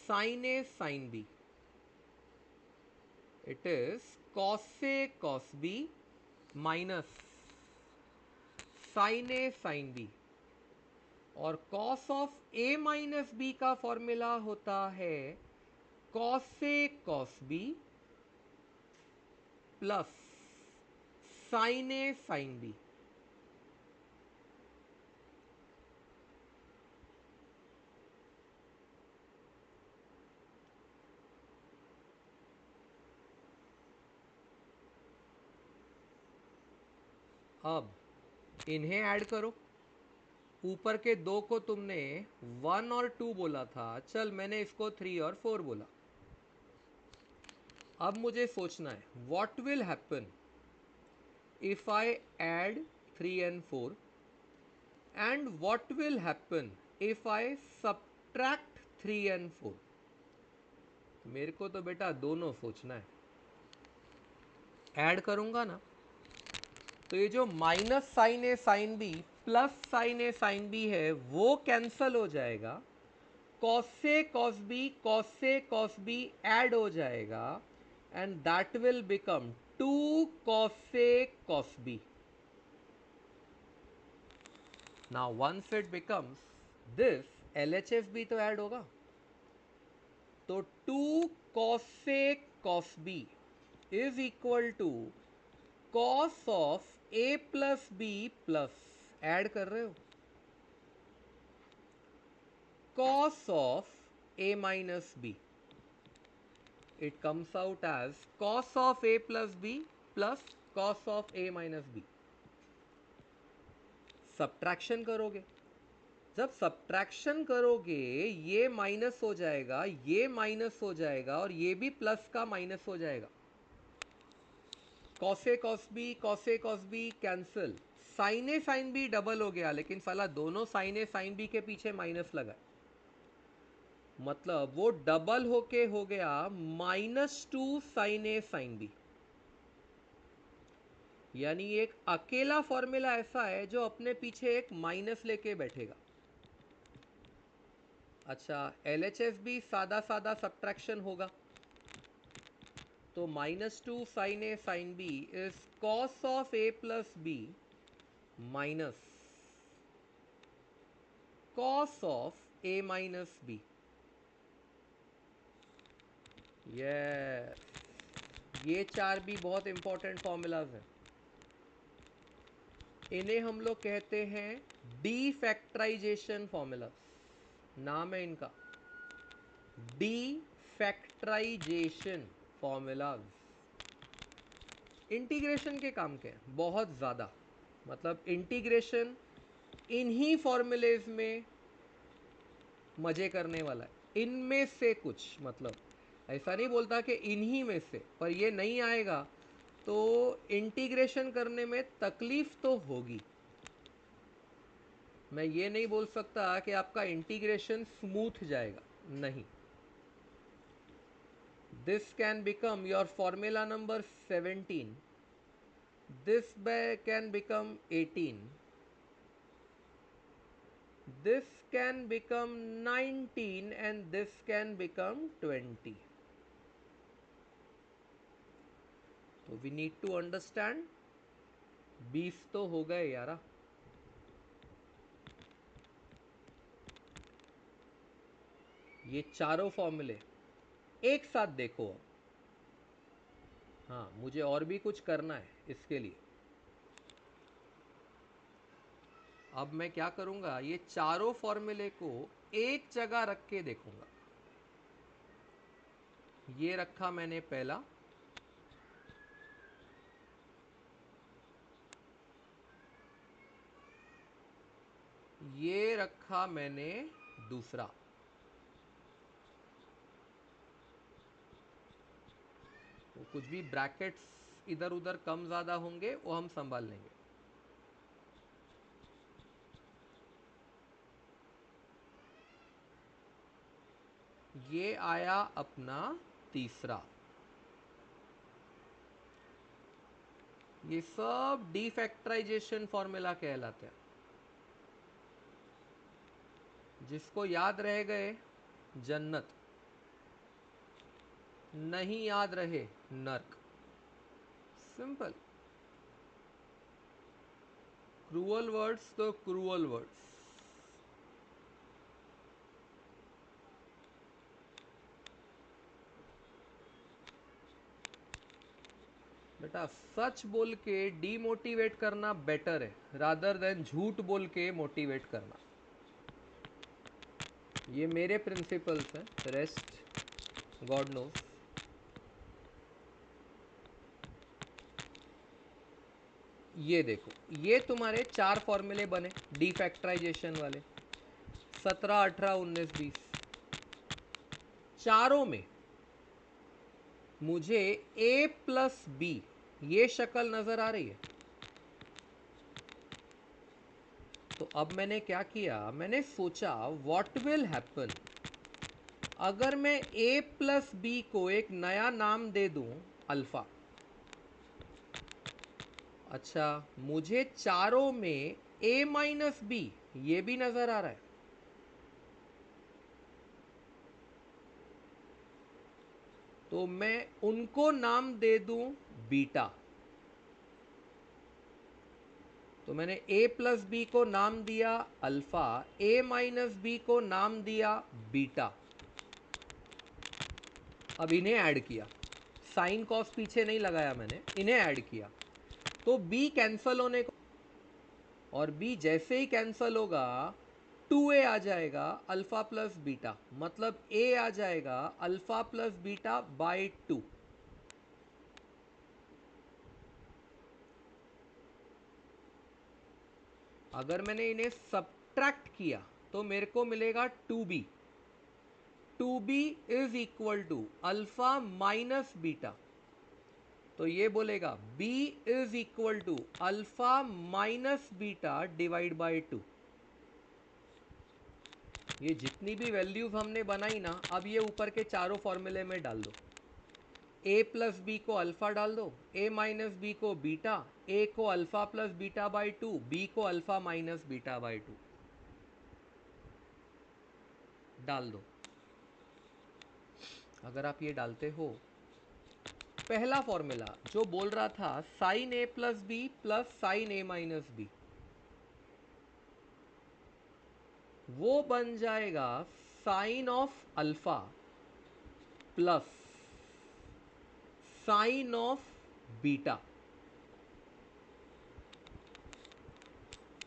sin a sin b। It is cos से cos b minus sin a sin b। और cos of a minus b का formula होता है cos से cos b plus sin a sin b। अब इन्हें add करो। ऊपर के दो को तुमने 1 और 2 बोला था, चल मैंने इसको 3 और 4 बोला। अब मुझे सोचना है what will happen if I add 3 and 4 and what will happen if I subtract 3 and 4। मेरे को तो बेटा दोनों सोचना है। ऐड करूंगा ना, तो ये जो minus sine a sine B plus sine a sine B है वो कैंसल हो जाएगा। कॉस से कॉस बी ऐड हो जाएगा and that will become 2 cos से cos b. Now once it becomes this, LHS भी तो ऐड होगा, तो 2 कॉस से cos b is equal to cos of A plus b plus, add कर रहे हो, cos of a minus b। It comes out as cos of a plus b plus cos of a minus b। Subtraction करोगे, जब subtraction करोगे ये minus हो जाएगा, ये माइनस हो जाएगा और ये भी प्लस का माइनस हो जाएगा। cos a cos b cancel, sin a sin b double हो गया, लेकिन साला दोनों sin a sin b के पीछे माइनस लगा, मतलब वो डबल होके हो गया -2 sin a sin b। यानी एक अकेला फॉर्मूला ऐसा है जो अपने पीछे एक माइनस लेके बैठेगा। अच्छा, LHS भी सादा सादा सब्ट्रैक्शन होगा, तो -2 sin a sin b is cos of a plus b minus cos of a minus b. ये चार भी बहुत इंपॉर्टेंट फॉर्मूलाज हैं। इन्हें हम लोग कहते हैं डीफैक्टराइजेशन फॉर्मूला, नाम है इनका डीफैक्टराइजेशन फॉर्मूलाज। इंटीग्रेशन के काम के हैं बहुत ज़्यादा, मतलब इंटीग्रेशन इन्हीं फॉर्मूलेज में मज़े करने वाला है। इनमें से कुछ, मतलब ऐसा नहीं बोलता कि इन्हीं में से, पर ये नहीं आएगा तो इंटीग्रेशन करने में तकलीफ तो होगी। मैं ये नहीं बोल सकता कि आपका इंटीग्रेशन स्मूथ जाएगा, नहीं। This can become your formula number 17, this can become 18, this can become 19 and this can become 20। तो we need to understand 20 तो हो गए यारा। ये चारों फॉर्मूले एक साथ देखो। हाँ, मुझे और भी कुछ करना है इसके लिए। अब मैं क्या करूंगा, ये चारों फॉर्मूले को एक जगह रख के देखूंगा। ये रखा मैंने पहला, ये रखा मैंने दूसरा। तो कुछ भी ब्रैकेट्स इधर उधर कम ज़्यादा होंगे वो हम संभाल लेंगे। ये आया अपना तीसरा। ये सब डीफैक्टराइजेशन फॉर्मूला कहलाते हैं। जिसको याद रह गए जन्नत, नहीं याद रहे नर्क। सिंपल। क्रूअल वर्ड्स तो क्रूअल वर्ड्स। बेटा सच बोल के डीमोटिवेट करना बेटर है रादर देन झूठ बोल के मोटिवेट करना। ये मेरे प्रिंसिपल्स हैं, रेस्ट गॉड नोस। ये देखो, ये तुम्हारे चार फॉर्मूले बने डीफैक्टराइजेशन वाले, 17, 18, 19, 20। चारों में मुझे a प्लस बी ये शक्ल नजर आ रही है। तो अब मैंने क्या किया, मैंने सोचा व्हाट विल हैपन अगर मैं a प्लस बी को एक नया नाम दे दूं अल्फा। अच्छा, मुझे चारों में a माइनस बी ये भी नजर आ रहा है। तो मैं उनको नाम दे दूं बीटा। तो मैंने a प्लस बी को नाम दिया अल्फा, a माइनस बी को नाम दिया बीटा। अब इन्हें ऐड किया, साइन कॉस पीछे नहीं लगाया मैंने, इन्हें ऐड किया। तो b कैंसल होने को, और b जैसे ही कैंसल होगा 2a आ जाएगा अल्फा प्लस बीटा, मतलब a आ जाएगा अल्फा प्लस बीटा बाय 2। अगर मैंने इन्हें सब्ट्रैक्ट किया तो मेरे को मिलेगा 2b। 2b is equal to alpha minus beta. तो ये बोलेगा b is equal to alpha minus beta divide by 2। ये जितनी भी वैल्यूज हमने बनाई ना, अब ये ऊपर के चारों फॉर्मूले में डाल दो। a प्लस बी को अल्फा डाल दो, a माइनस बी को बीटा, a को alpha plus beta by 2, b को अल्फा माइनस बीटा बाय 2 डाल दो। अगर आप ये डालते हो, पहला फॉर्मूला जो बोल रहा था sine a plus b plus sine a minus b, वो बन जाएगा sine of alpha plus sine of beta.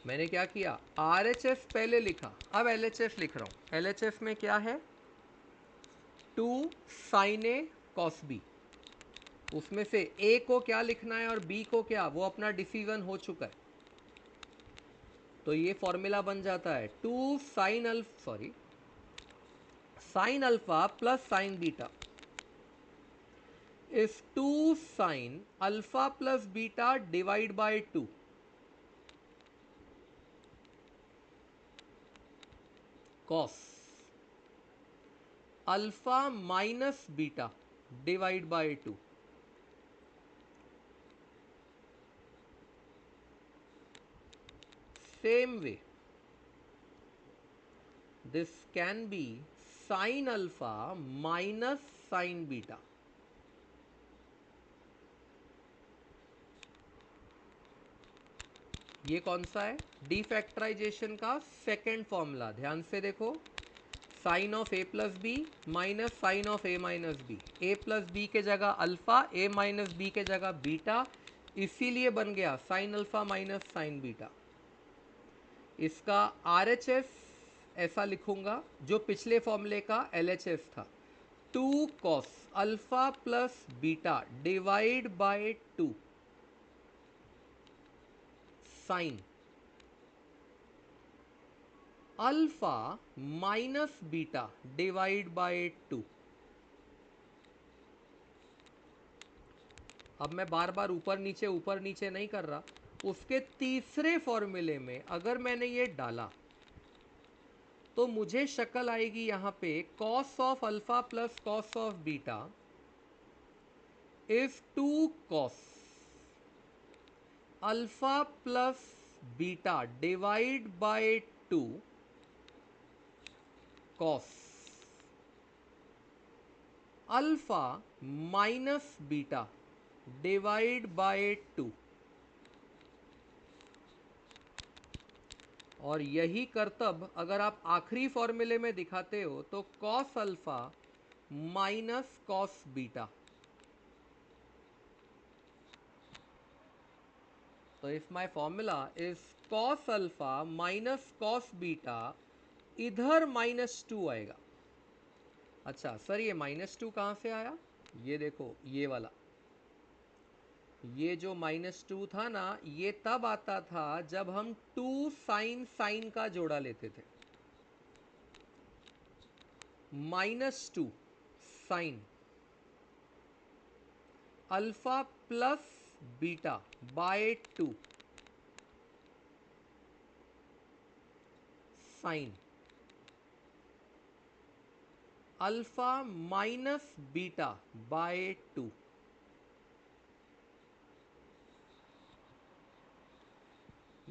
मैंने क्या किया, RHS पहले लिखा, अब LHS लिख रहा हूं। LHS में क्या है, 2 साइन ए कॉस बी। उसमें से a को क्या लिखना है और b को क्या, वो अपना डिसीजन हो चुका है। तो ये फॉर्मूला बन जाता है 2 sine alpha plus sign beta is 2 sine alpha plus beta divide by 2 cos alpha minus beta divide by 2। Same way this can be sin alpha minus sin beta। ये कौन सा है, डीफैक्टराइजेशन का सेकेंड फॉर्मूला। ध्यान से देखो, sine of A plus b minus sine of A minus b, a plus b के जगह अल्फा, ए माइनस बी के जगह बीटा, इसीलिए बन गया sign alpha minus sign beta. इसका RHS ऐसा लिखूंगा जो पिछले फॉर्मूले का LHS था, 2 cos alpha plus beta divide by 2 sine alpha minus beta divide by 2। अब मैं बार बार ऊपर नीचे नहीं कर रहा। उसके तीसरे फॉर्मूले में अगर मैंने ये डाला तो मुझे शक्ल आएगी यहां पे cos of alpha plus cos of beta is 2 cos alpha plus beta divide by 2 cos alpha minus beta divide by 2। और यही करतब अगर आप आखिरी फॉर्मूले में दिखाते हो तो cos alpha minus cos beta. तो if my formula is cos alpha minus cos beta, इधर -2 आएगा। अच्छा सर ये -2 कहाँ से आया? ये देखो ये वाला, ये जो -2 था ना, ये तब आता था जब हम 2 साइन साइन का जोड़ा लेते थे। -2 sine alpha plus beta by 2 sine alpha minus beta by 2।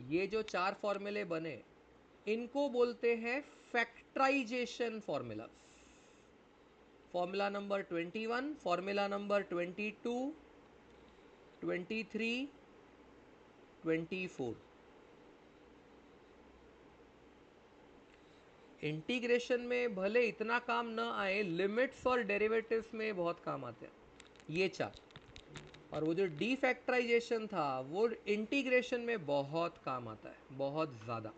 ये जो 4 फॉर्मूले बने इनको बोलते हैं factorization formula. Formula number 21, formula number 22, 23, 24। Integration में भले इतना काम न आए, लिमिट्स और डेरिवेटिव्स में बहुत काम आते हैं ये 4। और वो जो डीफैक्टराइजेशन था वो इंटीग्रेशन में बहुत काम आता है, बहुत ज़्यादा।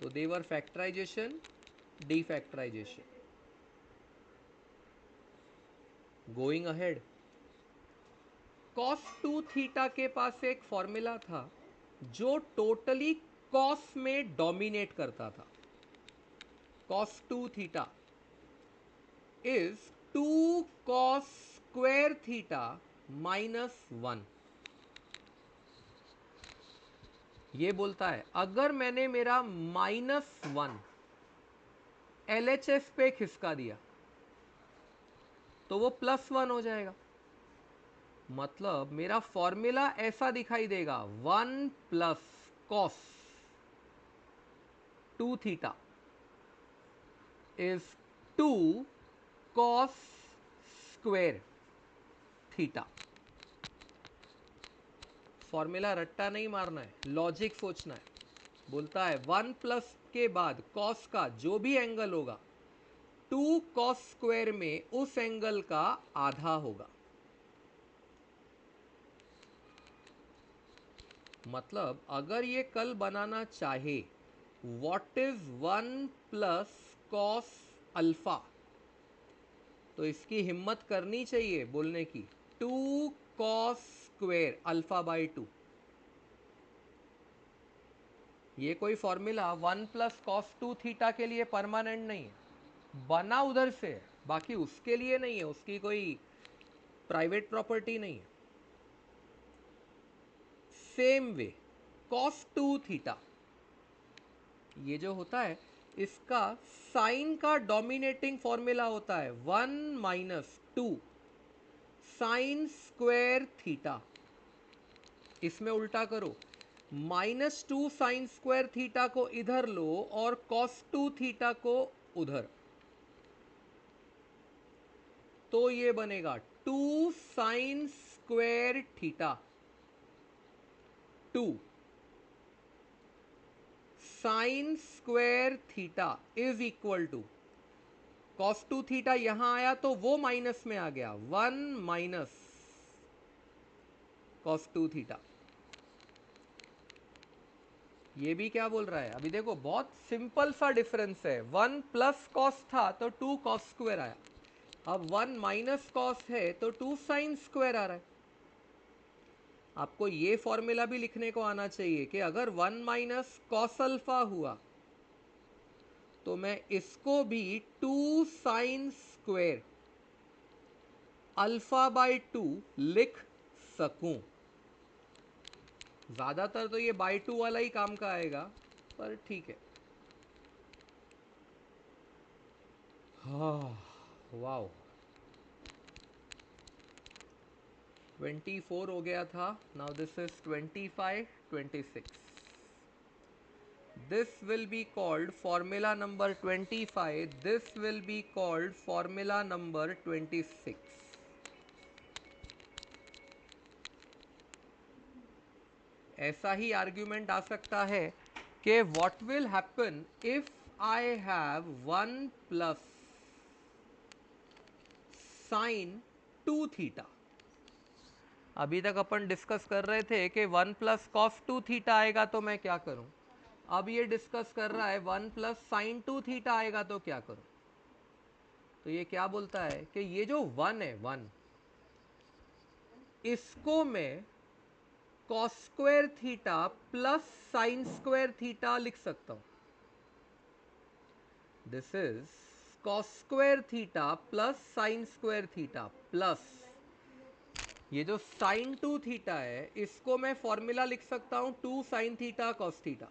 तो देवर factorization, defactorization. Going ahead, cos 2 theta के पास एक फॉर्मूला था जो टोटली cos में डोमिनेट करता था। cos 2 theta is 2 cos square theta -1। ये बोलता है अगर मैंने मेरा -1 LHS पे खिसका दिया तो वो +1 हो जाएगा। मतलब मेरा फॉर्मूला ऐसा दिखाई देगा, 1 plus cos 2 theta is 2 cos square theta. Formula रट्टा नहीं मारना है, लॉजिक सोचना है। बोलता है 1 प्लस के बाद कॉस का जो भी एंगल होगा 2 कॉस स्क्वायर में उस एंगल का आधा होगा। मतलब अगर ये कल बनाना चाहे what is 1 plus cos alpha, तो इसकी हिम्मत करनी चाहिए बोलने की 2 कॉस स्क्वायर अल्फा बाई 2। ये कोई फॉर्मूला 1 प्लस कॉस 2 थीटा के लिए परमानेंट नहीं है, बना उधर से है, बाकी उसके लिए नहीं है, उसकी कोई प्राइवेट प्रॉपर्टी नहीं है। सेम वे कॉस 2 थीटा ये जो होता है इसका साइन का डोमिनेटिंग फॉर्मूला होता है 1 माइनस 2 साइन स्क्वायर थीटा। इसमें उल्टा करो, -2 साइन स्क्वायर थीटा को इधर लो और कॉस 2 थीटा को उधर, तो ये बनेगा 2 sine square theta 2 sine square theta is equal to cos two theta, यहां आया तो वो माइनस में आ गया, 1 माइनस कॉस टू थीटा। ये भी क्या बोल रहा है, अभी देखो बहुत सिंपल सा डिफरेंस है, 1 प्लस कॉस था तो 2 कॉस स्क्वायर आया, अब 1 माइनस कॉस है तो 2 साइन स्क्वायर आ रहा है। आपको ये फॉर्मूला भी लिखने को आना चाहिए कि अगर 1 माइनस कॉस अल्फा हुआ तो मैं इसको भी 2 साइन स्क्वायर अल्फा बाय 2 लिख सकूं। ज्यादातर तो ये बाय 2 वाला ही काम का आएगा, पर ठीक है। हाँ, वाओ, 24 हो गया था, now this is 25, 26। This will be called formula number 25. This will be called formula number 26. ऐसा ही आर्ग्यूमेंट आ सकता है कि what will happen if I have 1 plus sin 2 theta. अभी तक अपन डिस्कस कर रहे थे कि 1 प्लस कॉस 2 थीटा आएगा तो मैं क्या करूं, अब ये डिस्कस कर रहा है 1 प्लस साइन 2 थीटा आएगा तो क्या करूं। तो ये क्या बोलता है कि ये जो 1 है, 1 इसको मैं cos square theta plus sign square theta लिख सकता हूं। This is cos square theta plus sign square theta plus ये जो साइन 2 थीटा है इसको मैं फॉर्मूला लिख सकता हूं 2 साइन थीटा कॉस थीटा।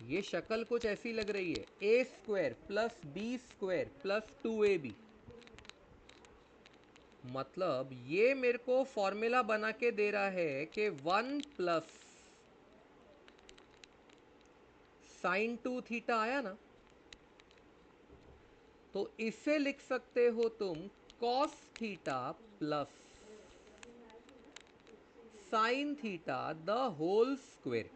ये शक्ल कुछ ऐसी लग रही है, a square plus b square plus 2ab। मतलब ये मेरे को फॉर्मूला बना के दे रहा है कि 1 प्लस साइन 2 थीटा आया ना, तो इसे लिख सकते हो तुम cos theta plus sine theta the whole square.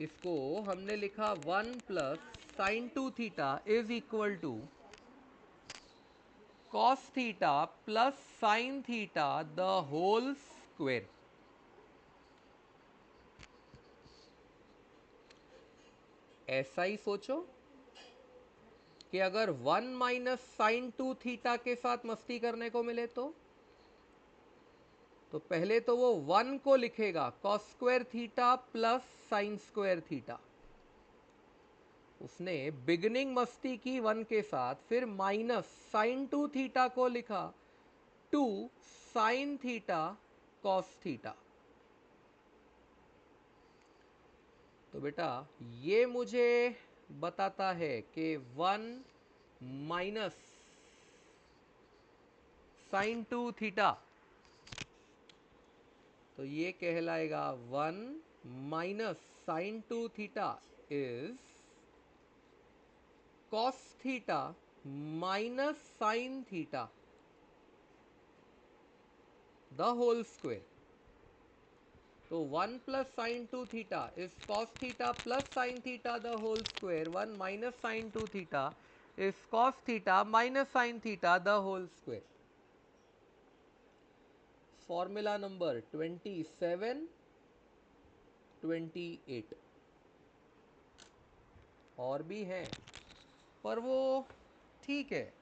इसको हमने लिखा 1 plus sine 2 theta is equal to cos theta plus sine theta the whole square. ऐसा ही सोचो कि अगर 1 माइनस साइन 2 थीटा के साथ मस्ती करने को मिले तो पहले तो वो 1 को लिखेगा cos square theta plus sign square theta. उसने बिगनिंग मस्ती की 1 के साथ, फिर माइनस साइन 2 थीटा को लिखा 2 साइन थीटा कॉस थीटा। तो बेटा ये मुझे बताता है कि 1 माइनस साइन 2 थीटा, तो ये कहलाएगा 1 minus sine 2 theta is cos theta minus sine theta the whole square. तो 1 plus sine 2 theta is cos theta plus sine theta the whole square, 1 minus sine 2 theta is cos theta minus sine theta the whole square. Formula number 27, 28 और भी हैं, पर वो ठीक है,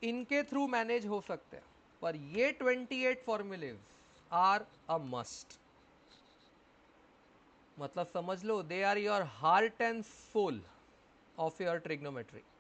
इनके through manage हो सकते हैं, पर ये 28 फॉर्मूलेज आर अ मस्ट। मतलब समझ लो they are your heart and soul of your trigonometry.